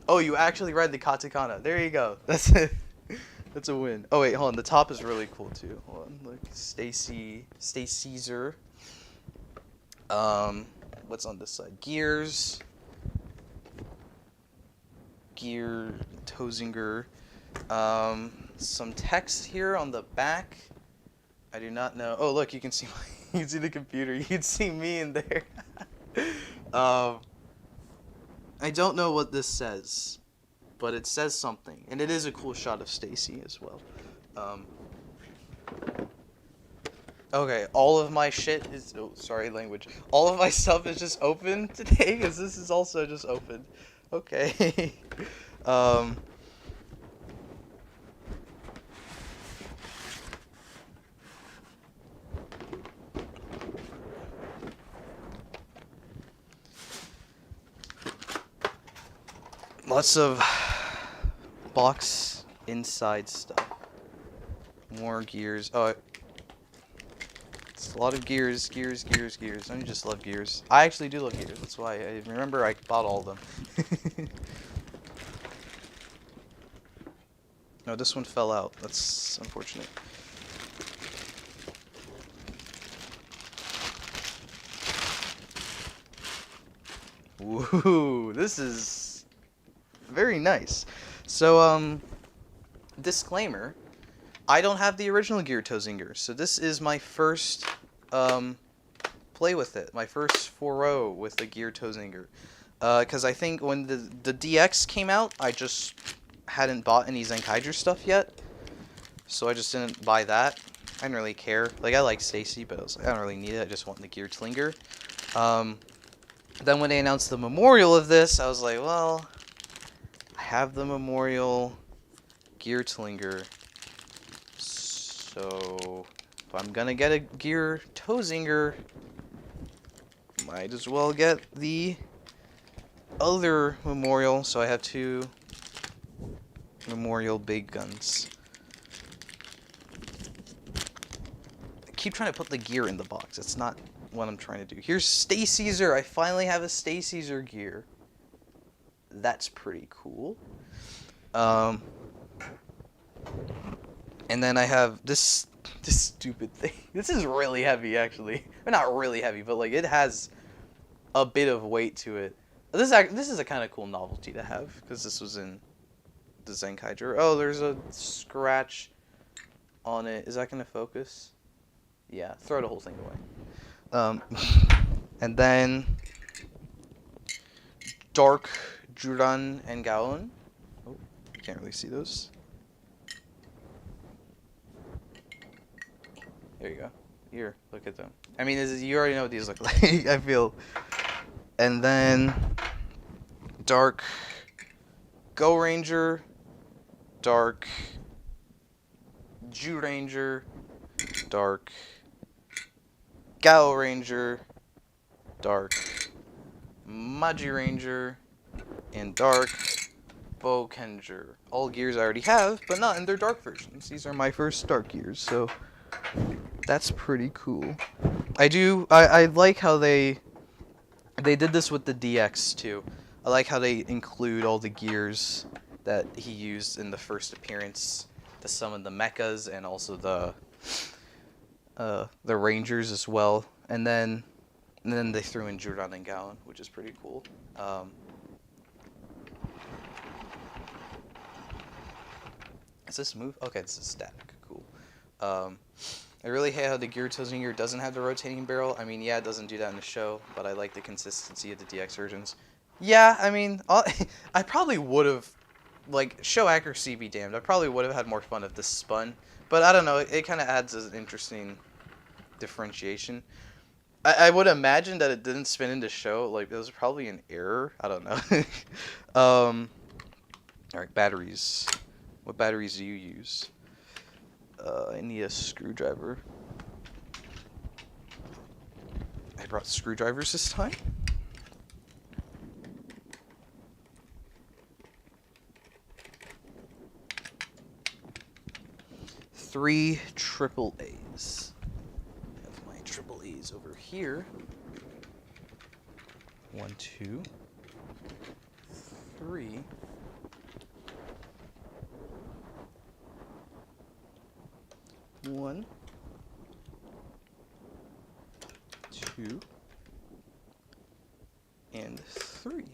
Oh, you actually read the katakana. There you go. That's it. That's a win. Oh wait, hold on. The top is really cool too. Hold on. Look, Stay Caesar. What's on this side? Gears. Gear Tozinger. Some text here on the back. I do not know. Oh, look, you can see you can see the computer. You can see me in there. I don't know what this says, but it says something, and it is a cool shot of Stacy as well. Okay, all of my shit is sorry language. All of my stuff is just open today because this is also just open. Okay. Lots of box inside stuff. More gears. Oh, A lot of gears. Don't you just love gears? I actually do love gears. That's why I remember I bought all of them. No, this one fell out. That's unfortunate. Woohoo! This is very nice. So, disclaimer. I don't have the original Gear Tozinger, so this is my first, play with it. My first foray with the Gear Tozinger. Because I think when the DX came out, I just hadn't bought any Zenkaiju stuff yet. So I just didn't buy that. I didn't really care. Like, I like Stacy, but I was like, I don't really need it. I just want the Gear Tlinger. Then when they announced the memorial of this, I was like, well, I have the memorial Gear Tlinger. So if I'm gonna get a Gear Tozinger, might as well get the other memorial. So I have two memorial big guns. I keep trying to put the gear in the box. It's not what I'm trying to do. Here's Stay Caesar. I finally have a Stay Caesar gear. That's pretty cool. And then I have this stupid thing. This is really heavy, actually. Well, not really heavy, but like it has a bit of weight to it. This is a kind of cool novelty to have, because this was in the Zenkaiju. Oh, there's a scratch on it. Is that gonna focus? Yeah, throw the whole thing away. And then Dark Juran and Gaon. Oh, can't really see those. There you go. Here, look at them. I mean, you already know what these look like, I feel. And then Dark Go Ranger, Dark Jew Ranger, Dark Gao Ranger, Dark Magi Ranger, and Dark Bo Kenjer. All gears I already have, but not in their dark versions. These are my first dark gears, so that's pretty cool. I like how they did this with the DX too. I like how they include all the gears that he used in the first appearance to summon the mechas and also the Rangers as well. And then they threw in Juran and Gaon, which is pretty cool. Is this move? Okay, this is static. Cool. I really hate how the Gear Tozinger doesn't have the rotating barrel. I mean, yeah, it doesn't do that in the show, but I like the consistency of the DX versions. Yeah, I mean, I probably would have, like, show accuracy be damned. I probably would have had more fun if this spun, but I don't know. It kind of adds an interesting differentiation. I would imagine that it didn't spin into show. Like, it was probably an error. I don't know. All right, batteries. What batteries do you use? I need a screwdriver. I brought screwdrivers this time. Three triple A's. I have my triple A's over here. 1, 2, 3. One, 2, and 3.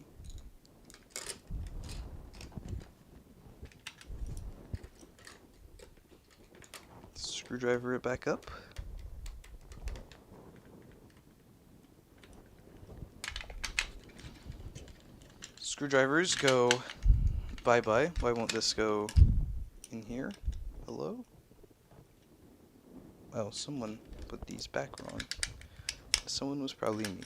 Screwdriver it back up. Screwdrivers go bye-bye. Why won't this go in here? Hello? Oh, someone put these back wrong. Someone was probably me.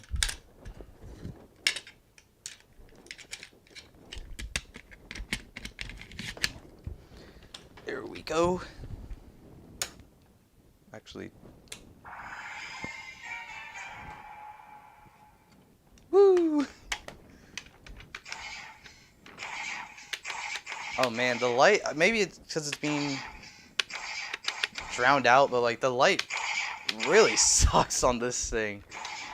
There we go. Actually. Woo! Oh man, the light, maybe it's because it's being drowned out, but like the light really sucks on this thing.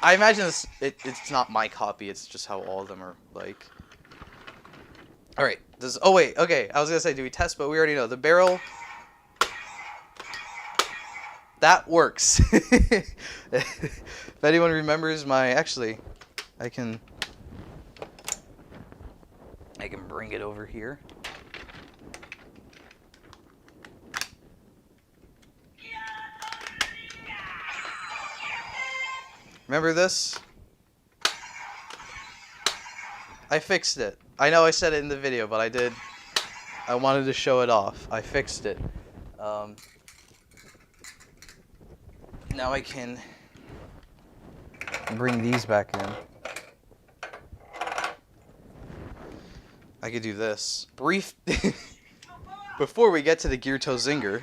I imagine it's not my copy, it's just how all of them are like. Alright, oh wait, okay, I was gonna say, do we test, but we already know. The barrel, that works. If anyone remembers actually, I can bring it over here. Remember this? I fixed it. I know I said it in the video, but I wanted to show it off. I fixed it. Now I can bring these back in. I could do this. Brief. Before we get to the Gear Toe Zinger.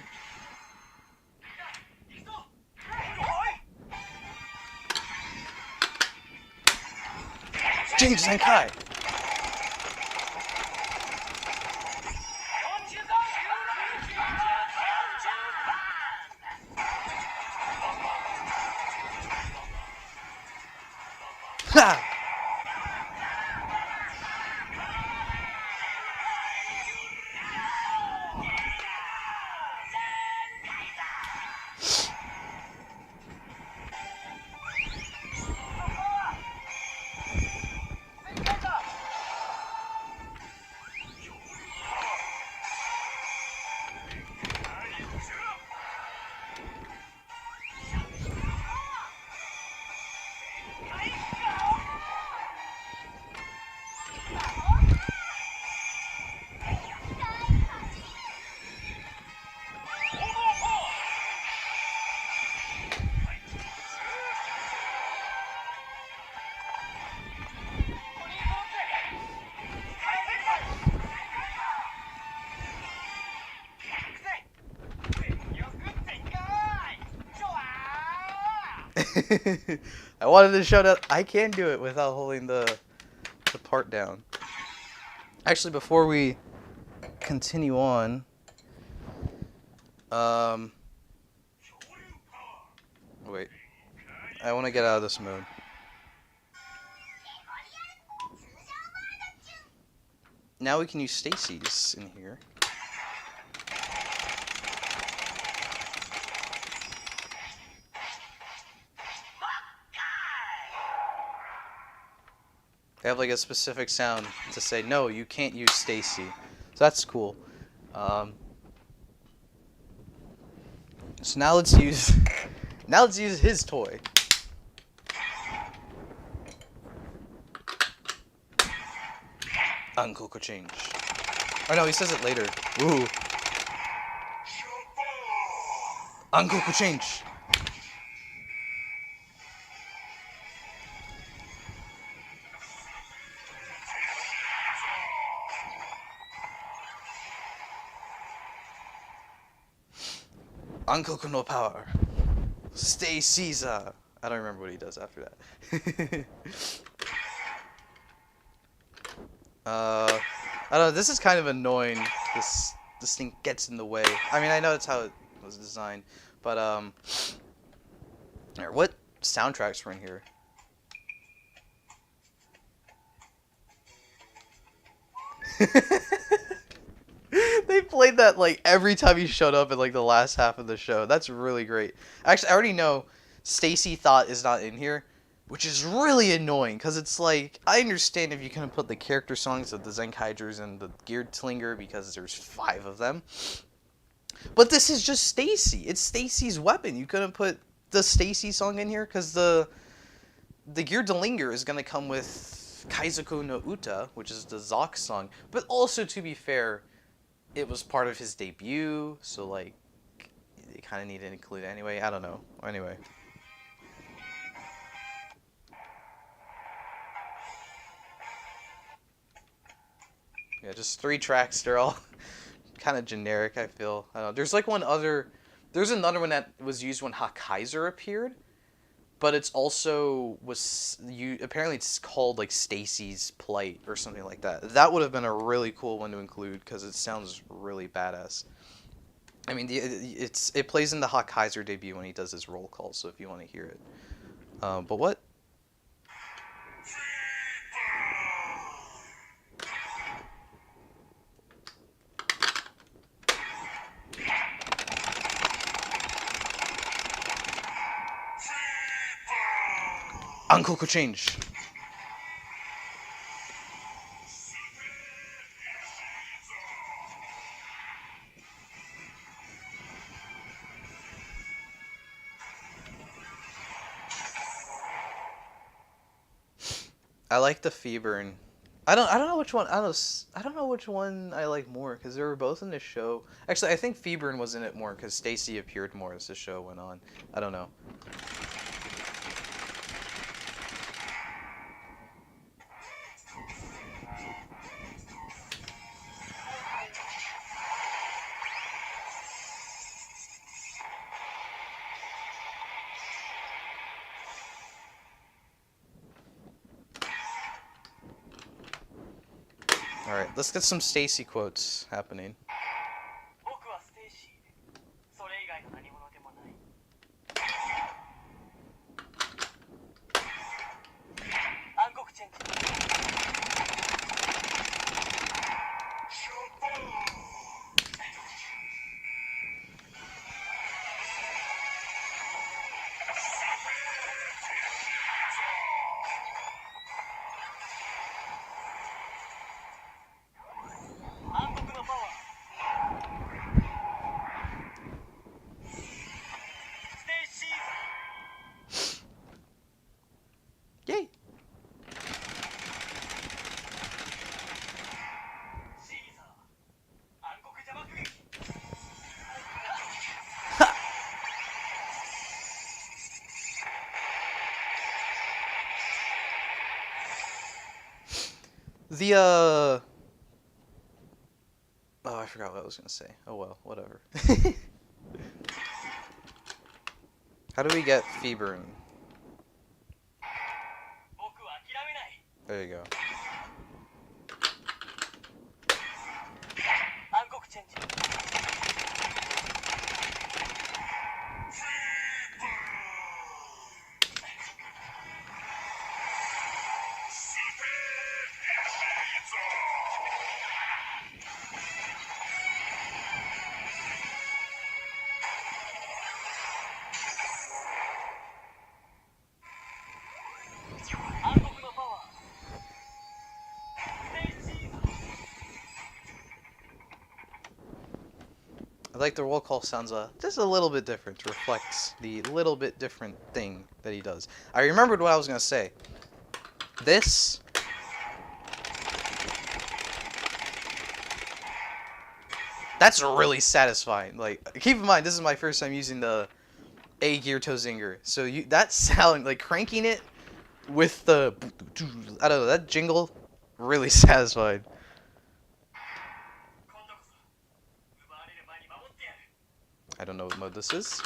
Change Zenkai! Ha! I wanted to show that I can do it without holding the part down. Actually, before we continue on, wait, I want to get out of this mode. Now we can use Stacy's in here. They have like a specific sound to say, no, you can't use Stacy. So that's cool. So now let's use his toy. Uncle could change. Oh no, he says it later. Ooh. Uncle could change. Uncle no power. Stay Caesar. I don't remember what he does after that. I don't know, this is kind of annoying. This thing gets in the way. I mean, I know that's how it was designed, but what soundtracks were in here? They played that like every time he showed up in like the last half of the show. That's really great. Actually, I already know Stacy Thought is not in here, which is really annoying because it's like, I understand if you couldn't put the character songs of the Zenkaidras and the Geared Tlinger because there's 5 of them. But this is just Stacy. It's Stacy's weapon. You couldn't put the Stacy song in here because the Geared Tlinger is going to come with Kaizoku no Uta, which is the Zoc song. But also, to be fair, it was part of his debut, so like, they kind of need to include it anyway. I don't know. Anyway. Yeah, just 3 tracks. They're all kind of generic, I feel. I don't know. There's like there's another one that was used when Hakaiser appeared, but it's also apparently it's called like Stacy's Plight or something like that. That would have been a really cool one to include because it sounds really badass. I mean, it plays in the Hawkaiser debut when he does his roll call. So if you want to hear it, but what? Uncle could change. I like the Feburn. I don't know which one. I don't know which one I like more because they were both in the show. Actually, I think Feburn was in it more because Stacy appeared more as the show went on. I don't know. All right, let's get some Stacy quotes happening. Yay! The oh, I forgot what I was gonna say. Oh well, whatever. How do we get Feburn? There you go. I like the roll call sounds just a little bit different to reflect the little bit different thing that he does. I remembered what I was gonna say. This that's really satisfying. Like keep in mind this is my first time using the A gear toe zinger. So that sound like cranking it with the I don't know, that jingle really satisfied. I don't know what mode this is.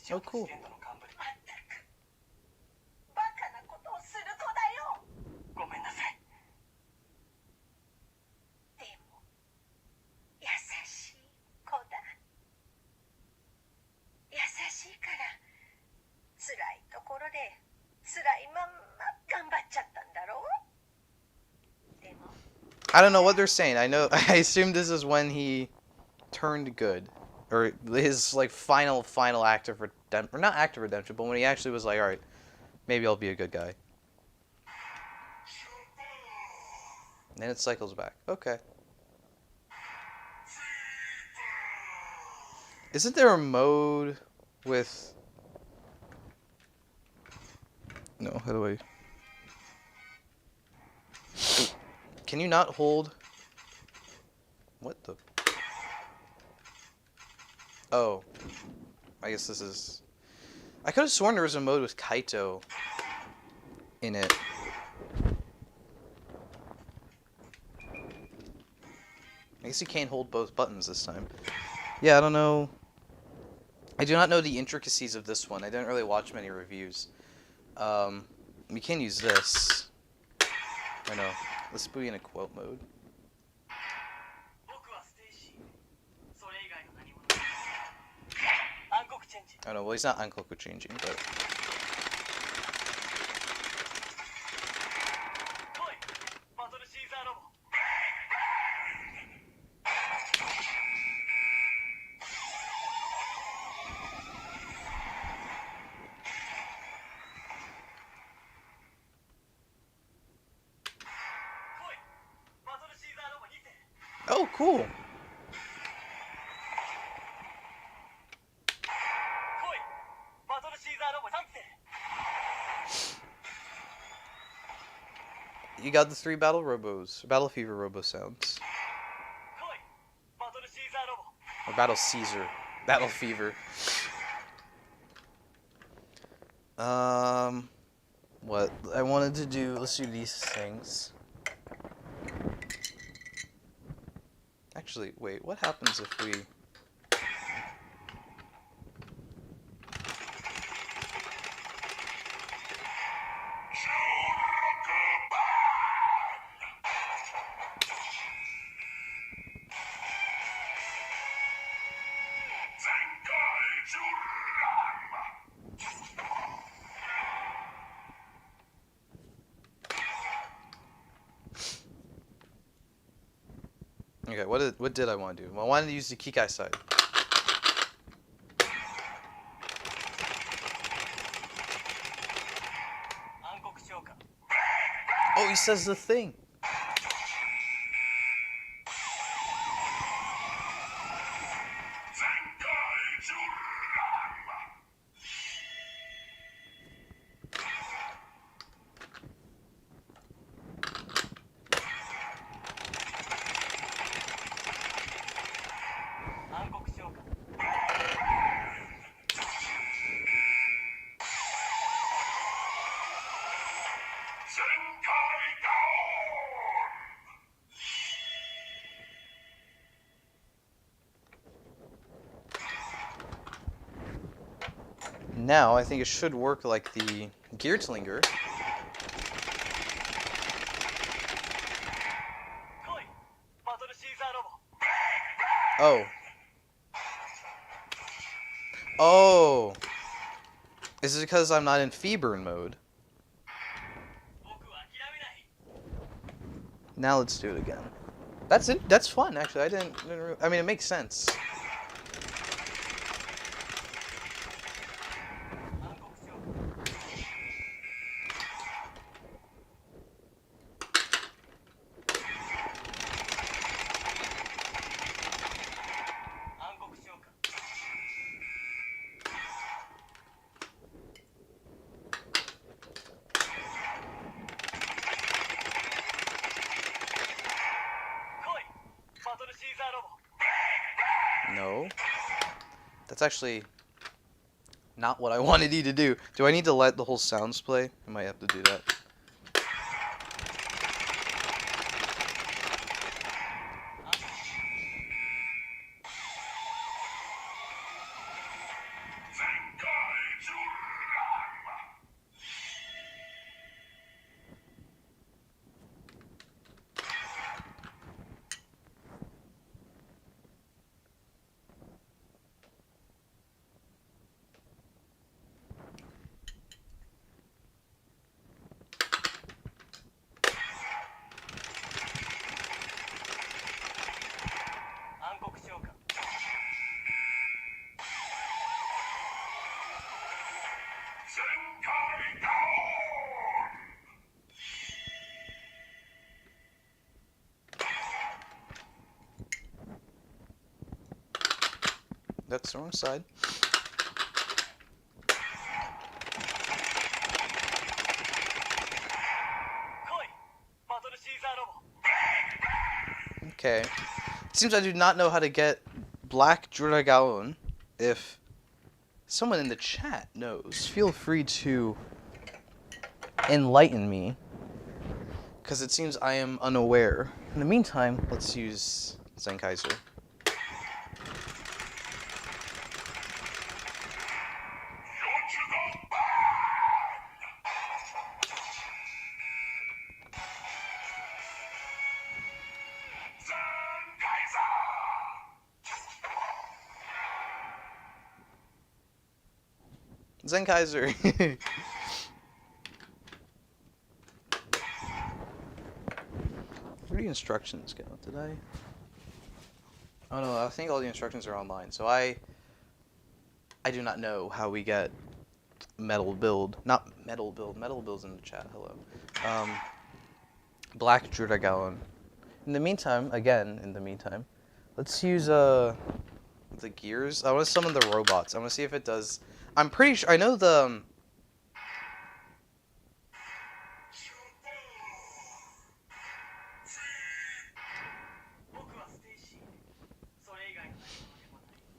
Oh, cool. I don't know what they're saying. I know. I assume this is when he turned good. or his like final act of redemption, or not act of redemption, but when he actually was like, all right, maybe I'll be a good guy. And then it cycles back. Okay. Isn't there a mode with? No, how do I? Can you not hold? What the? Oh, I guess this is. I could have sworn there was a mode with Kaito in it. I guess you can't hold both buttons this time. Yeah, I don't know. I do not know the intricacies of this one. I didn't really watch many reviews. We can use this. I know. Let's put you in a quote mode. I don't know. Well, he's not Ankoku changing, but. Oh, cool. You got the 3 Battle Fever Robo sounds. Or Battle Caesar. Battle Fever. What I wanted to do, let's do these things. Actually, wait, what happens if we... Okay, what did I want to do? Well, I wanted to use the Kikai side. Oh, he says the thing. Now, I think it should work like the Geertlinger. Oh. Oh. Is it because I'm not in Feburn mode? Now let's do it again. That's it. That's fun, actually. I mean, it makes sense. No. That's actually not what I wanted you to do. Do I need to let the whole sounds play? I might have to do that. that's the wrong side. Okay. It seems I do not know how to get Black Dragaon. If someone in the chat knows, feel free to enlighten me, because it seems I am unaware. In the meantime, let's use Zenkaiser. Zenkaiser. Where do the instructions go? Did I? Oh no, I think all the instructions are online. So I do not know how we get metal build. Not metal build. Metal build's in the chat. Hello. Black Dragaon. In the meantime, let's use the gears. I want to summon the robots. I want to see if it does. I'm pretty sure. I know the.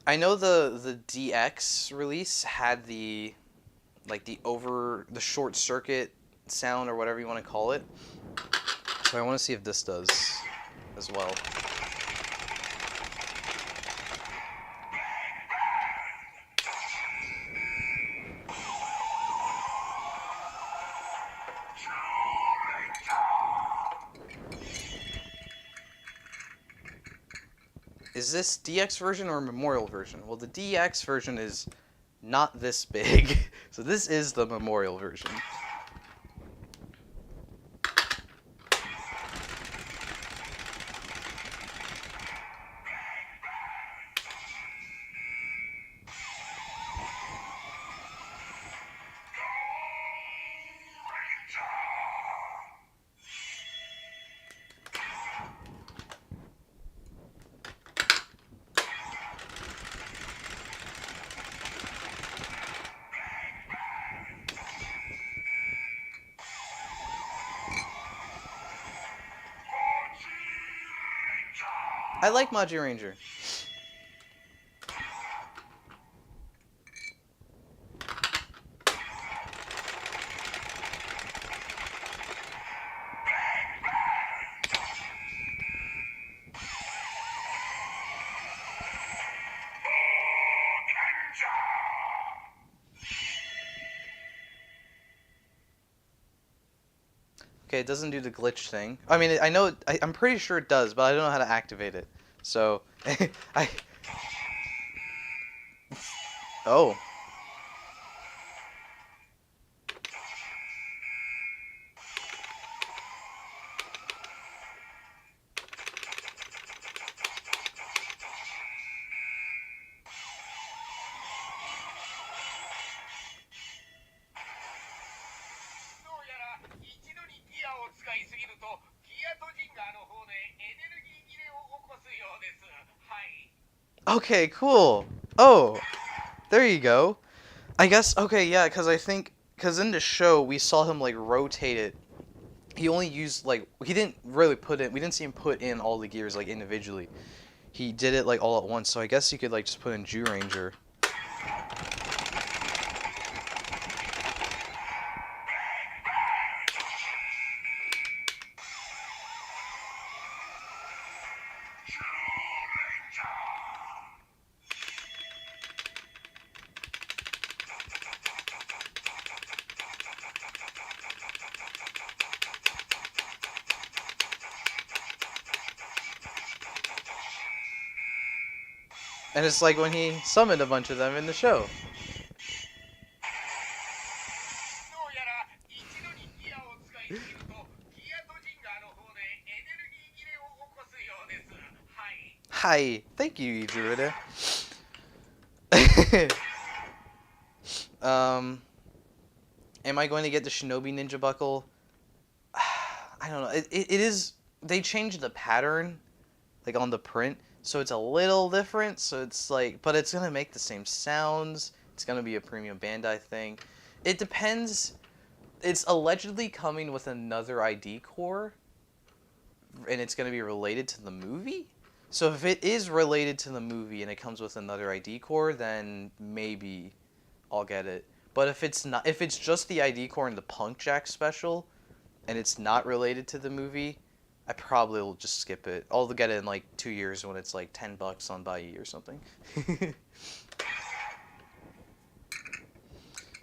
I know the DX release had the short circuit sound or whatever you want to call it. So I want to see if this does as well. Is this DX version or Memorial version? Well, the DX version is not this big, so this is the Memorial version. I like Maji Ranger. Okay, it doesn't do the glitch thing. I mean, I know, I'm pretty sure it does, but I don't know how to activate it. So, Oh. Okay, cool. Oh, there you go. I guess, okay, yeah, because in the show, we saw him, like, rotate it. He only used, like, he didn't really we didn't see him put in all the gears, like, individually. He did it, like, all at once, so I guess you could, like, just put in Jew Ranger. And it's like when he summoned a bunch of them in the show. Hi. Thank you, Druida. Am I going to get the Shinobi Ninja Buckle? I don't know. It is... They changed the pattern, like, on the print. So it's a little different. So it's like, but it's gonna make the same sounds. It's gonna be a premium Bandai thing. It depends. It's allegedly coming with another ID core, and it's gonna be related to the movie. So if it is related to the movie and it comes with another ID core, then maybe I'll get it. But if it's not, if it's just the ID core and the Punk Jack special, and it's not related to the movie, I probably will just skip it. I'll get it in like 2 years when it's like $10 on Buyee or something.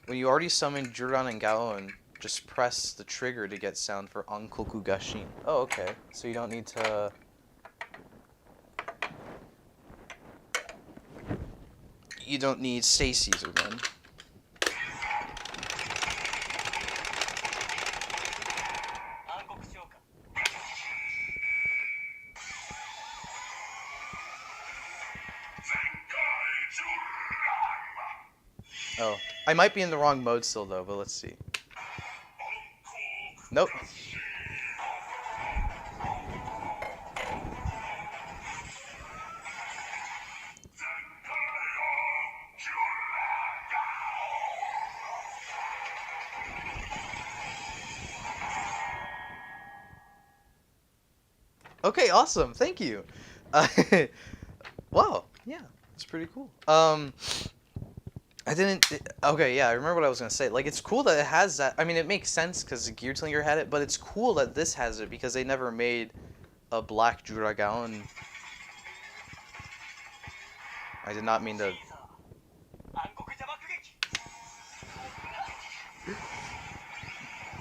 When you already summoned Juran and Gaon, just press the trigger to get sound for Ankoku Gashin. Oh, okay. So you don't need to... You don't need Stacy's then. Oh, I might be in the wrong mode still though, but let's see. Nope. Okay, awesome. Thank you. Wow. Yeah, it's pretty cool. I didn't. Okay, yeah, I remember what I was gonna say. Like, it's cool that it has that. I mean, it makes sense because Gear Tlinger had it, but it's cool that this has it because they never made a black Juragaon. I did not mean to.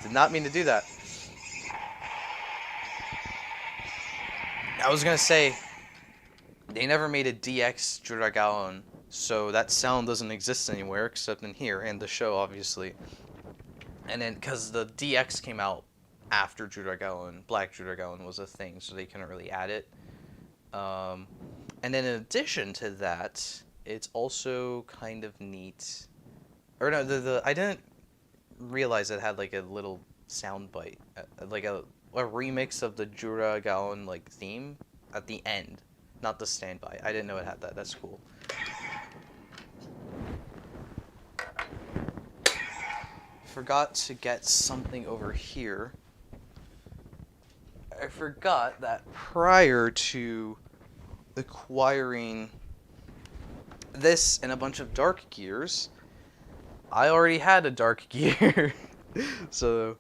Did not mean to do that. I was gonna say they never made a DX Juragaon, so that sound doesn't exist anywhere except in here and the show, obviously. And then, because the DX came out after Juragaon, Black Juragaon was a thing, so they couldn't really add it. And then in addition to that, it's also kind of neat. Or no, I didn't realize it had like a little sound bite, like a remix of the Juragaon like theme at the end, not the standby. I didn't know it had that. That's cool. Forgot to get something over here. I forgot that prior to acquiring this and a bunch of dark gears, I already had a dark gear. So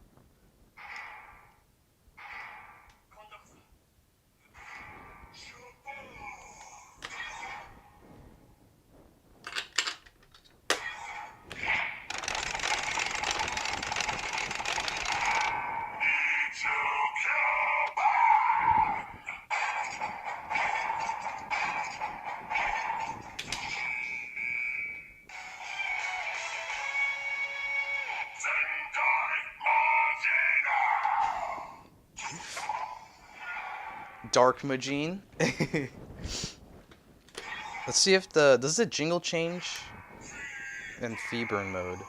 Dark Majin. Let's see if does the jingle change in Feburn mode.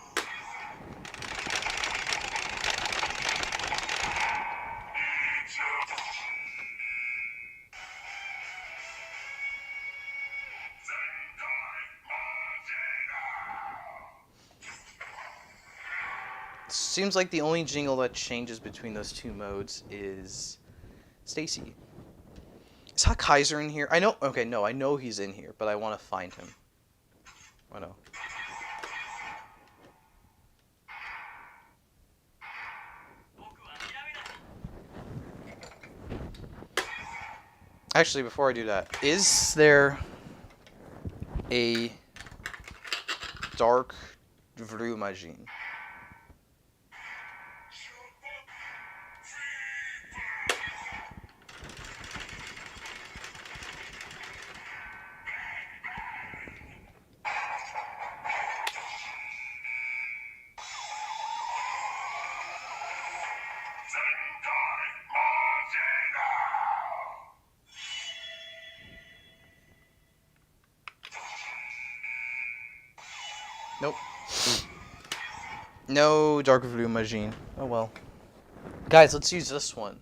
Seems like the only jingle that changes between those two modes is Stacy. Is Hot Kaiser in here? I know. Okay, no, I know he's in here, but I want to find him. Oh no. Actually, before I do that, is there a dark Vrumajin? Nope. No Dark Vrumajin. Oh well. Guys, let's use this one.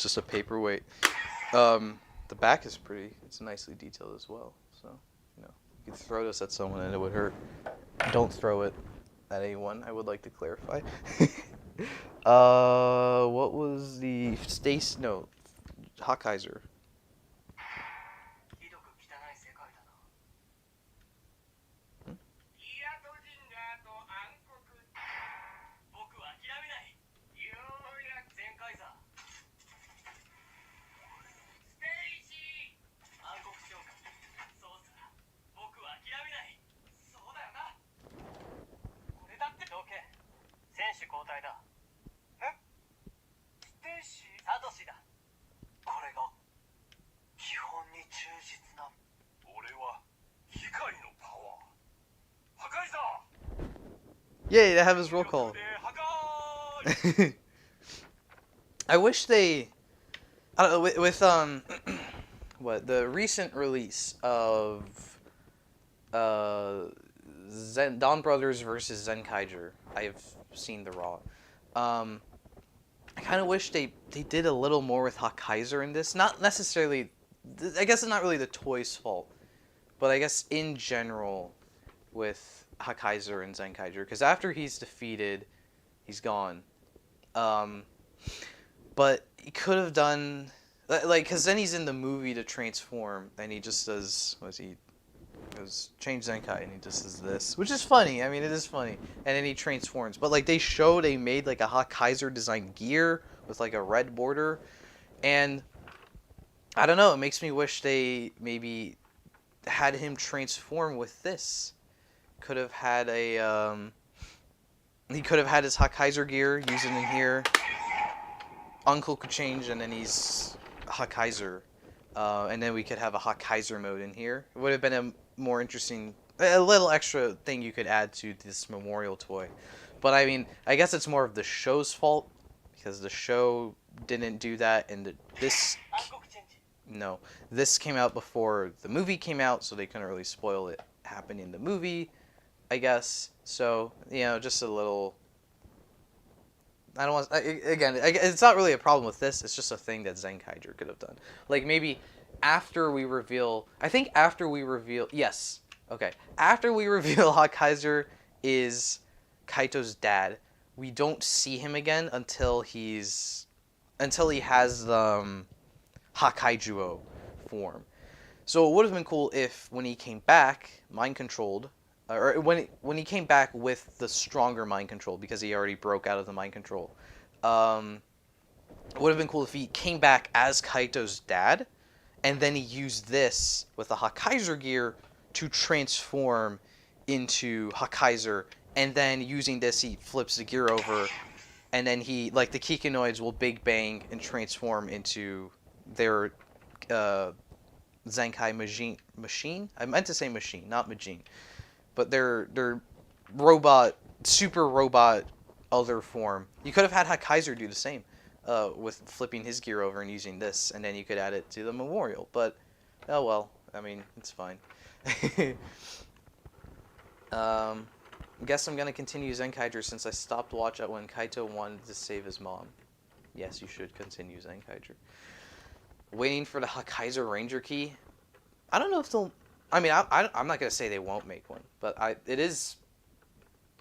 just a paperweight. The back is pretty. It's nicely detailed as well. So, you could throw this at someone and it would hurt. Don't throw it at anyone. I would like to clarify. What was the Stace? No, Hawkeiser. Yay, they have his roll call. I wish they, I don't know, with what the recent release of Dawn Brothers versus Zenkaiger. I've seen the Raw. I kind of wish they did a little more with Hawkeiser in this. Not necessarily, I guess it's not really the toy's fault, but I guess in general with Hawkeiser and Zenkaiger, because after he's defeated, he's gone. But he could have done, like, because then he's in the movie to transform, and he just does, goes change Zenkai, and he just does this, which is funny. I mean, it is funny. And then he transforms. But like they made like a Hawkeiser designed gear with like a red border, and I don't know. It makes me wish they maybe had him transform with this. Could have had a he could have had his Hawkeiser gear, use it in here. Uncle could change, and then he's Hawkeiser. And then we could have a Hawkeiser mode in here. It would have been a more interesting, a little extra thing you could add to this memorial toy. But I mean, I guess it's more of the show's fault, because the show didn't do that, and this came out before the movie came out, so they couldn't really spoil it happening in the movie, I guess. So, just a little, I don't want, again, it's not really a problem with this, it's just a thing that Zenkaiger could have done. Like, maybe after we reveal, yes, okay, after we reveal Hawkeiser is Kaito's dad, we don't see him again until he has the Hakkaijuo form. So it would have been cool if when he came back, mind controlled, or when he came back with the stronger mind control, because he already broke out of the mind control. It would have been cool if he came back as Kaito's dad, and then he used this with the Hakkaiser gear to transform into Hakkaiser, and then using this he flips the gear over, and then he, like, the Kikinoids will big bang and transform into their Zenkai machine? I meant to say machine, not Majin. But their robot, super robot other form. You could have had Hakkaiser do the same with flipping his gear over and using this, and then you could add it to the memorial. But, oh well, I mean, it's fine. I guess I'm going to continue Zenkaiger since I stopped watching when Kaito wanted to save his mom. Yes, you should continue Zenkaiger. Waiting for the Hakkaiser Ranger Key. I don't know if they'll... I mean, I'm not going to say they won't make one, but it is...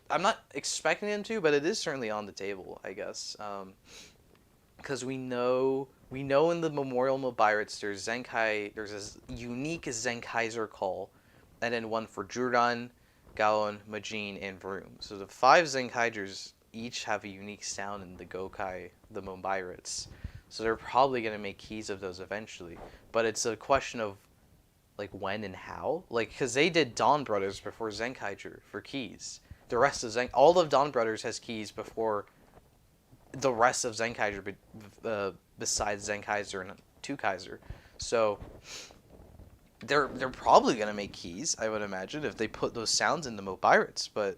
I'm not expecting them to, but it is certainly on the table, I guess. Because we know in the Memorial Mobiritz, there's a unique Zenkaiser call, and then one for Juran, Gaon, Majin, and Vroom. So the 5 Zenkaigers each have a unique sound in the Gokai, the Mobiritz. So they're probably going to make keys of those eventually. But it's a question of, like, when and how. Like, because they did Dawn Brothers before Zenkaiger for keys. The rest of all of Dawn Brothers has keys before the rest of Zenkaiger, besides Zenkaiser and Tukaiser. So they're probably going to make keys, I would imagine, if they put those sounds in the Mobiritz. But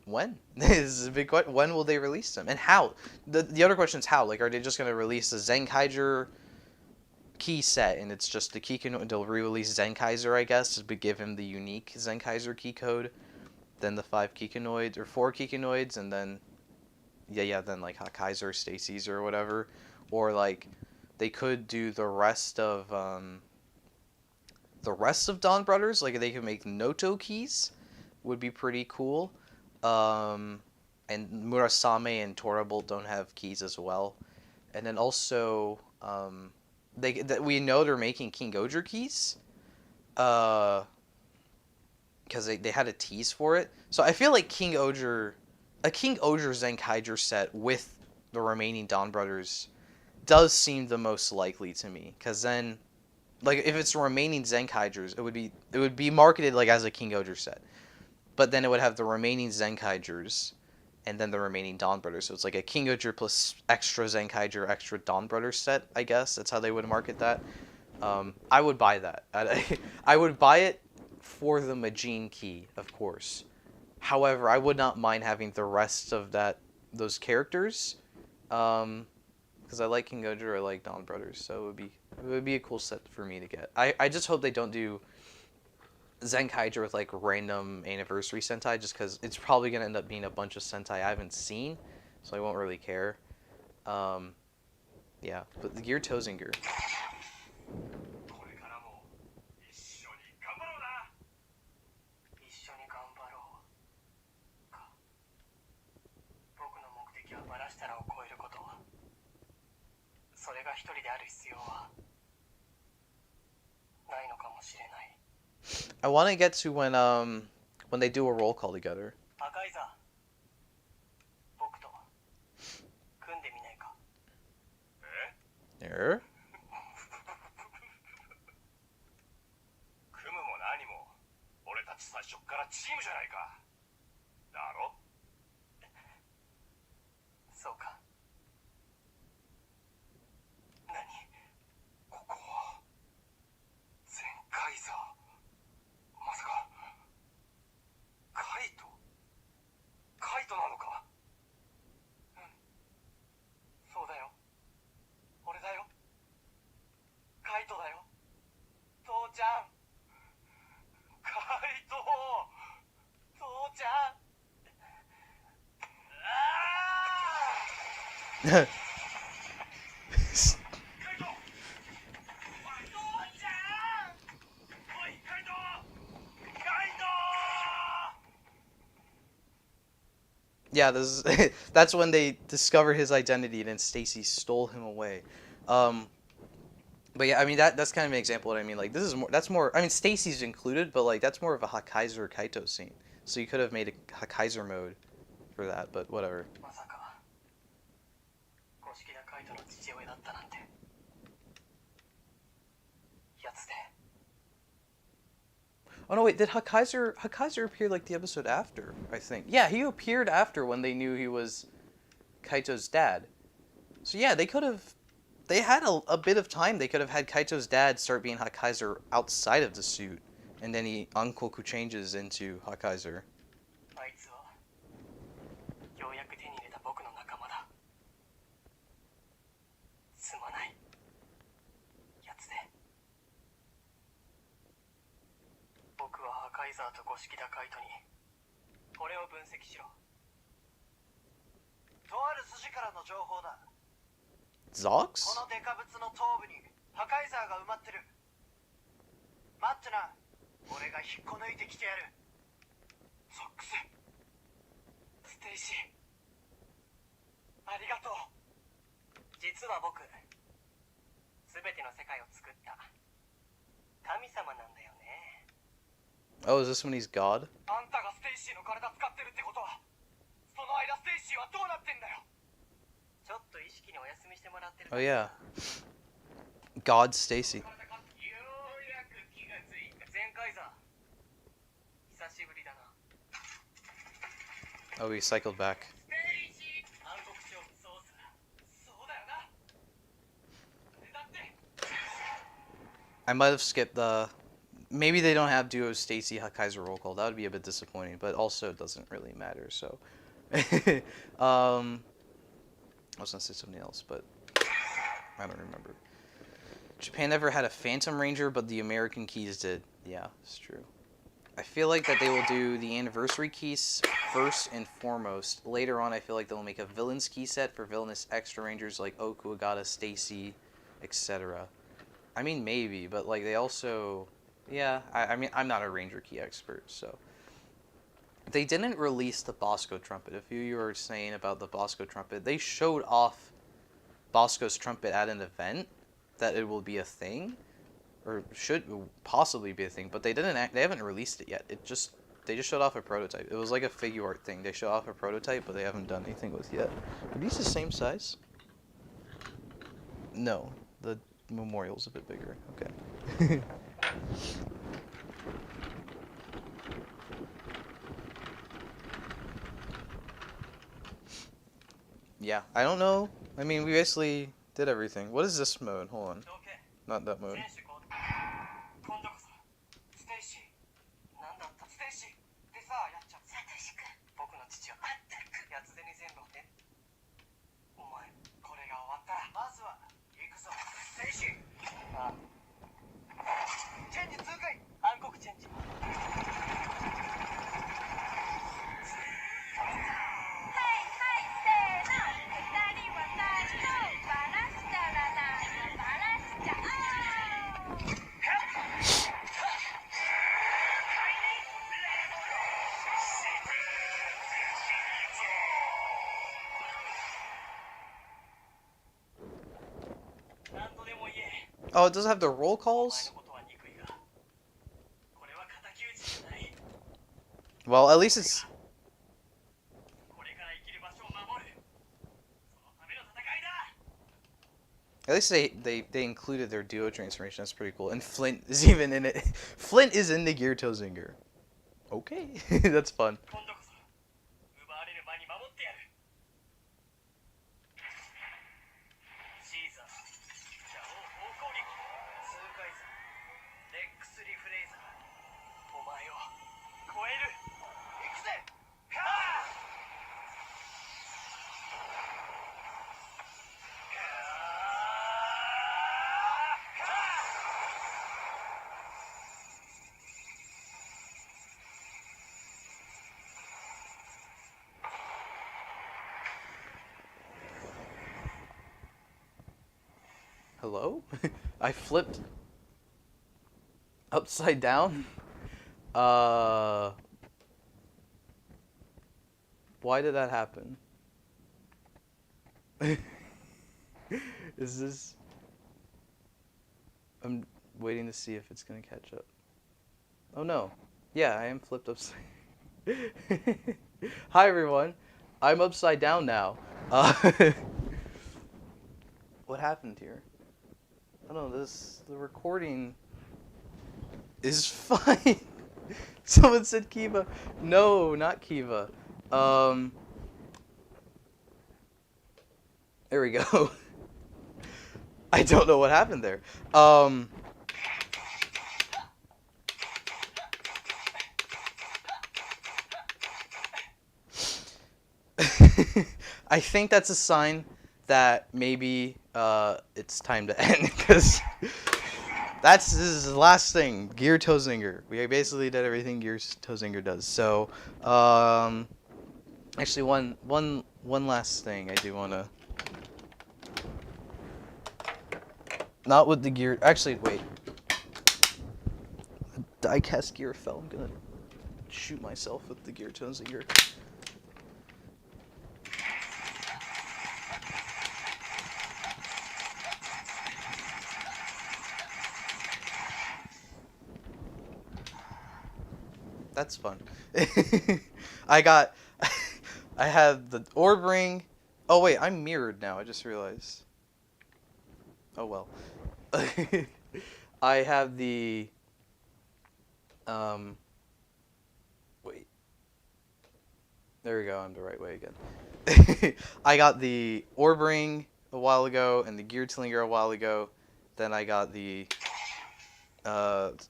when? This is a big question. When will they release them? And how? The other question is how. Like, are they just going to release a Zenkaiger key set, and it's just the Kikinoid? They'll re-release Zenkaiser, I guess, to give him the unique Zenkaiser key code. Then the 5 Kikinoids, or 4 Kikinoids, and then, then like Hakkaiser, Stacy's, or whatever. or like they could do the rest of Dawn Brothers. Like they could make Noto keys, would be pretty cool. Um, and Murasame and Torable don't have keys as well. And then also, we know they're making King Gojo keys. Uh, because they had a tease for it. So I feel like a King Oger Zenkaiger set with the remaining Dawn Brothers does seem the most likely to me. Because then, like, if it's the remaining Zenkaigers, it would be marketed like as a King Oger set. But then it would have the remaining Zenkaigers and then the remaining Dawn Brothers. So it's like a King Oger plus extra Zenkaiger, extra Dawn Brothers set, I guess. That's how they would market that. I would buy that. I would buy it for the Majin key, of course. However, I would not mind having the rest of those characters, because I like King Gojo, I like Dawn Brothers, so it would be a cool set for me to get. I just hope they don't do Zenkaiger with like random anniversary Sentai, just because it's probably gonna end up being a bunch of Sentai I haven't seen, so I won't really care. Yeah, but the Gear Tozinger. I want to get to when they do a roll call together. There. Yeah, this is, that's when they discover his identity, and then Stacy stole him away. Um, but yeah, I mean that's kind of an example of what I mean. Like this is more that's more. I mean Stacy's included, but like that's more of a Hakaiser Kaito scene. So you could have made a Hakaiser mode for that, but whatever. Oh no, wait, did Hakaiser appear like the episode after? I think. Yeah, he appeared after when they knew he was Kaito's dad. So yeah, they could have. They had a bit of time. They could have had Kaito's dad start being Hakaiser outside of the suit, and then he Ankoku changes into Hakaiser. Zox? Oh, is this when he's God? Oh yeah. God Stacy. Oh, he cycled back. I might have skipped the... Maybe they don't have Duo Stacy Hakaiser roll call. That would be a bit disappointing, but also it doesn't really matter, so... I was gonna say something else, but I don't remember. Japan never had a Phantom Ranger, but the American Keys did. Yeah, it's true. I feel like that they will do the anniversary keys first and foremost. Later on, I feel like they'll make a villains key set for villainous extra rangers like Oku, Agata, Stacy, etc. I mean, maybe, but like they also, yeah. I mean, I'm not a ranger key expert, so they didn't release the Bosco trumpet. A few of you were saying about the Bosco trumpet. They showed off Bosco's trumpet at an event that it will be a thing, or should possibly be a thing, but they haven't released it yet. They just showed off a prototype. It was like a figure art thing. They show off a prototype, but they haven't done anything with it yet. Are these the same size? No, the memorial's a bit bigger. Okay. Yeah, I don't know. I mean, we basically did everything. What is this mode? Hold on. Not that mode. Oh, it doesn't have the roll calls? Well, at least it's... At least they included their duo transformation. That's pretty cool. And Flint is even in it. Flint is in the Gear Zinger. Okay, that's fun. Hello? I flipped upside down? Why did that happen? Is this... I'm waiting to see if it's gonna catch up. Oh no. Yeah, I am flipped upside... Hi everyone. I'm upside down now. What happened here? I don't know, the recording is fine. Someone said Kiva. No, not Kiva. There we go. I don't know what happened there. I think that's a sign that maybe it's time to end, because this is the last thing. Gear Zinger. We basically did everything Gear Zinger does. So, actually, one last thing I do want to. Not with the gear. Actually, wait. The diecast gear fell. I'm gonna shoot myself with the Gear Zinger. That's fun. I had the orb ring. Oh wait, I'm mirrored now. I just realized. Oh well. I have the wait. There we go. I'm the right way again. I got the orb ring a while ago and the Gear Zinger a while ago. Then I got the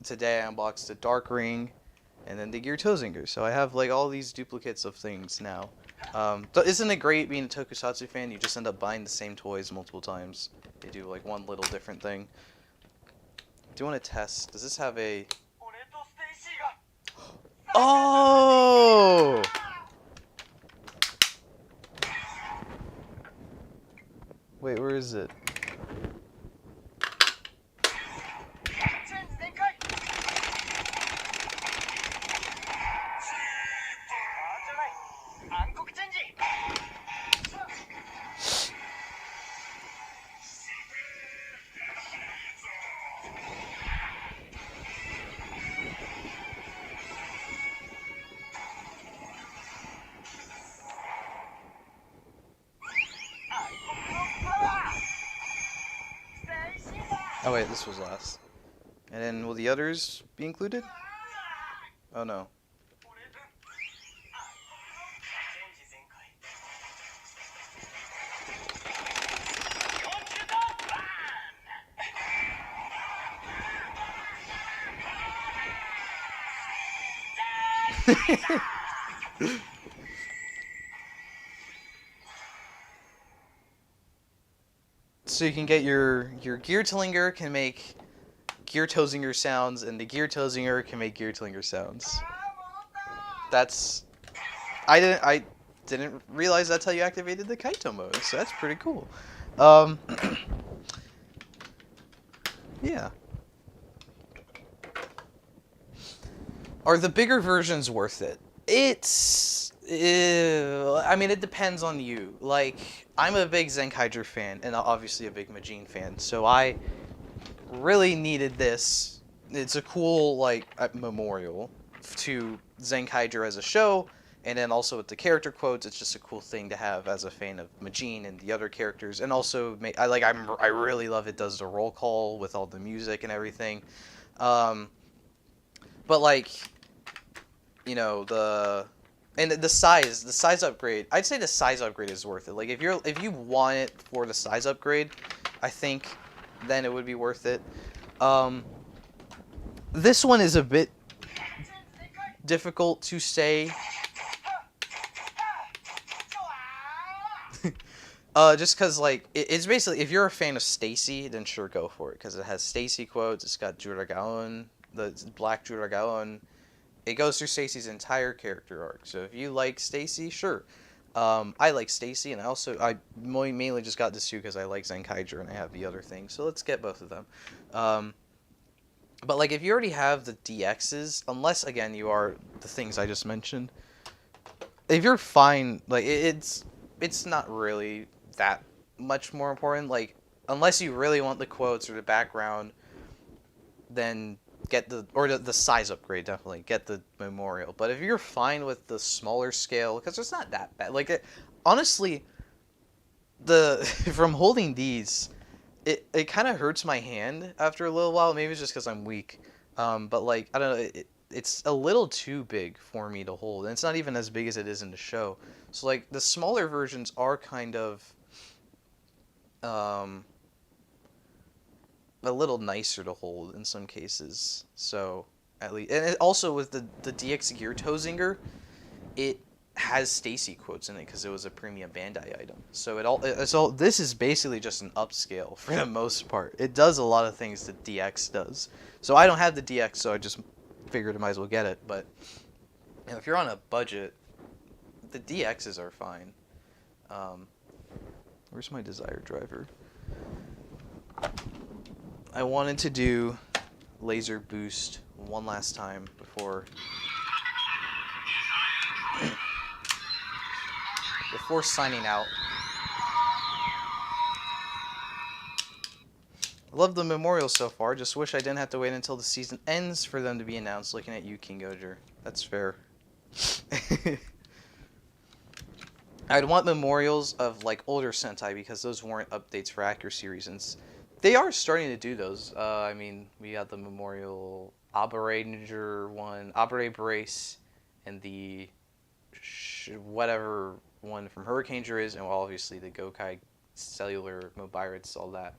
today I unboxed the dark ring. And then the Gear Zinger. So I have like all these duplicates of things now. So isn't it great being a Tokusatsu fan? You just end up buying the same toys multiple times. They do like one little different thing. Do you want to test? Does this have a... Oh! Wait, where is it? Oh wait, this was last. And then will the others be included? Oh no. So you can get your Gear Tlinger can make Gear Tozinger sounds, and the Gear Tozinger can make Gear Tlinger sounds. That's I didn't realize that's how you activated the Kaito mode. So that's pretty cool. Um, yeah. Are the bigger versions worth it? It's. I mean, it depends on you. Like, I'm a big Zenkaiger fan, and obviously a big Majin fan, so I really needed this. It's a cool, like, memorial to Zenkaiger as a show, and then also with the character quotes, it's just a cool thing to have as a fan of Majin and the other characters, and also, I really love it does the roll call with all the music and everything. Um, but, like, you know, the size upgrade, I'd say the size upgrade is worth it. Like, if you want it for the size upgrade, I think then it would be worth it. This one is a bit difficult to say. Just because, like, it's basically, if you're a fan of Stacy, then sure, go for it. Because it has Stacy quotes, it's got Juragaon, the Black Juragaon. It goes through Stacy's entire character arc. So if you like Stacy, sure. I like Stacy, and I mainly just got this too because I like Zenkaiger and I have the other thing. So let's get both of them. But like, if you already have the DXs, unless again you are the things I just mentioned, if you're fine, like it's not really that much more important. Like, unless you really want the quotes or the background, then get the size upgrade, definitely get the memorial. But if you're fine with the smaller scale, because it's not that bad. Like, honestly, the from holding these, it kind of hurts my hand after a little while. Maybe it's just because I'm weak. But like, I don't know, it's a little too big for me to hold, and it's not even as big as it is in the show. So like, the smaller versions are kind of um, a little nicer to hold in some cases. So at least, and also with the DX Gear Tozinger, it has Stacy quotes in it because it was a premium Bandai item. So it's all this is basically just an upscale for the most part. It does a lot of things that DX does. So I don't have the DX, so I just figured I might as well get it. But you know, if you're on a budget, the DXs are fine. Where's my Desire driver? I wanted to do Laser Boost one last time before signing out. I love the memorials so far. Just wish I didn't have to wait until the season ends for them to be announced. Looking at you, King Gojer. That's fair. I'd want memorials of like older Sentai because those weren't updates for accuracy reasons. They are starting to do those. I mean, we got the memorial Abba Ranger one, Abba Brace, and the whatever one from Hurricane is, and obviously the Gokai Cellular Mobiritz, all that.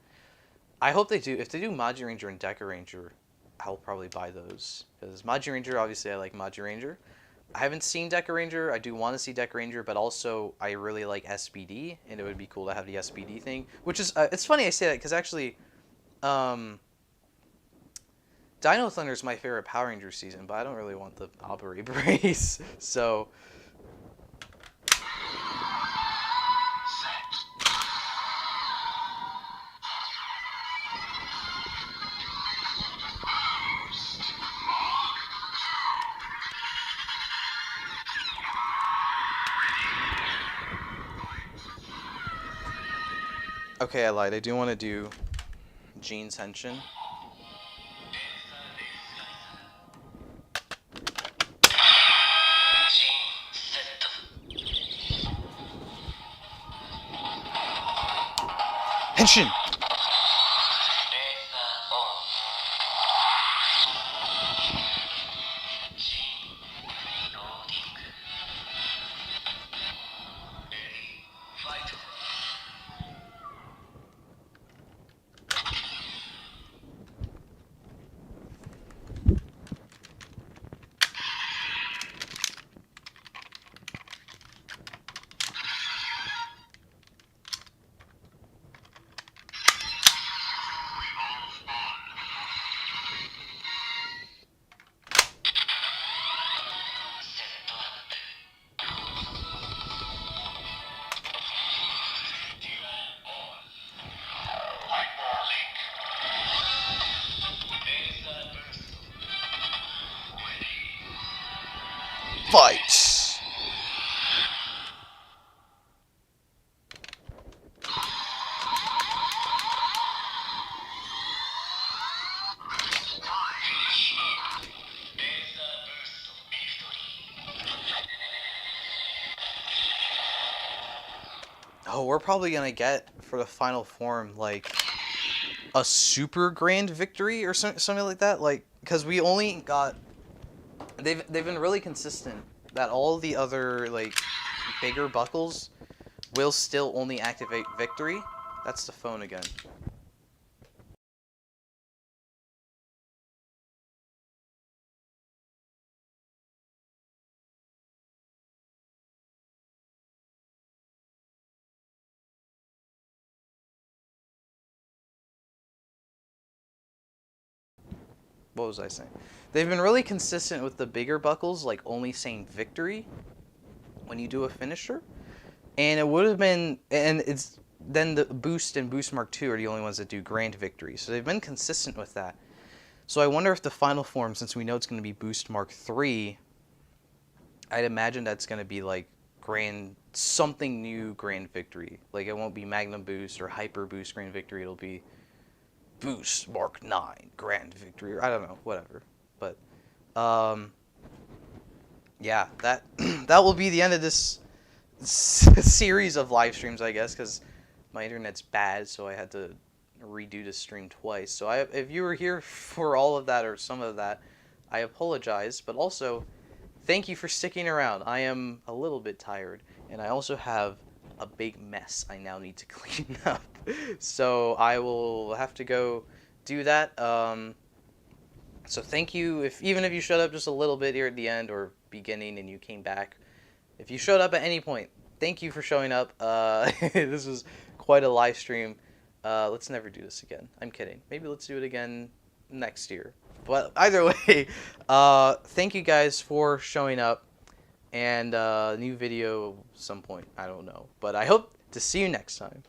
I hope they do. If they do Maji Ranger and Deca Ranger, I'll probably buy those. Because Maji Ranger, obviously I like Maji Ranger. I haven't seen Deca Ranger. I do want to see Deca Ranger, but also I really like SBD, and it would be cool to have the SBD thing. Which is, it's funny I say that, because actually, Dino Thunder is my favorite Power Ranger season, but I don't really want the Operate Brace. So okay, I lied. I do want to do Gene's Henshin. Henshin! Fight! Oh, we're probably gonna get, for the final form, like, a super grand victory or something like that. Like, because we only got... They've been really consistent that all the other, like, bigger buckles will still only activate victory. That's the phone again. What was I saying? They've been really consistent with the bigger buckles, like only saying victory when you do a finisher. And it would have been, and it's then the boost and boost mark 2 are the only ones that do grand victory. So they've been consistent with that. So I wonder if the final form, since we know it's going to be boost mark 3, I'd imagine that's going to be like grand, something new grand victory. Like it won't be magnum boost or hyper boost grand victory. It'll be boost mark 9 grand victory, or I don't know, whatever. But yeah, that that will be the end of this series of live streams, I guess, because my internet's bad, so I had to redo the stream twice. So if you were here for all of that or some of that, I apologize, but also thank you for sticking around. I am a little bit tired, and I also have a big mess I now need to clean up. So I will have to go do that. So thank you, even if you showed up just a little bit here at the end or beginning and you came back. If you showed up at any point, thank you for showing up. This was quite a live stream. Let's never do this again. I'm kidding. Maybe let's do it again next year. But either way, thank you guys for showing up. And new video some point. I don't know. But I hope to see you next time.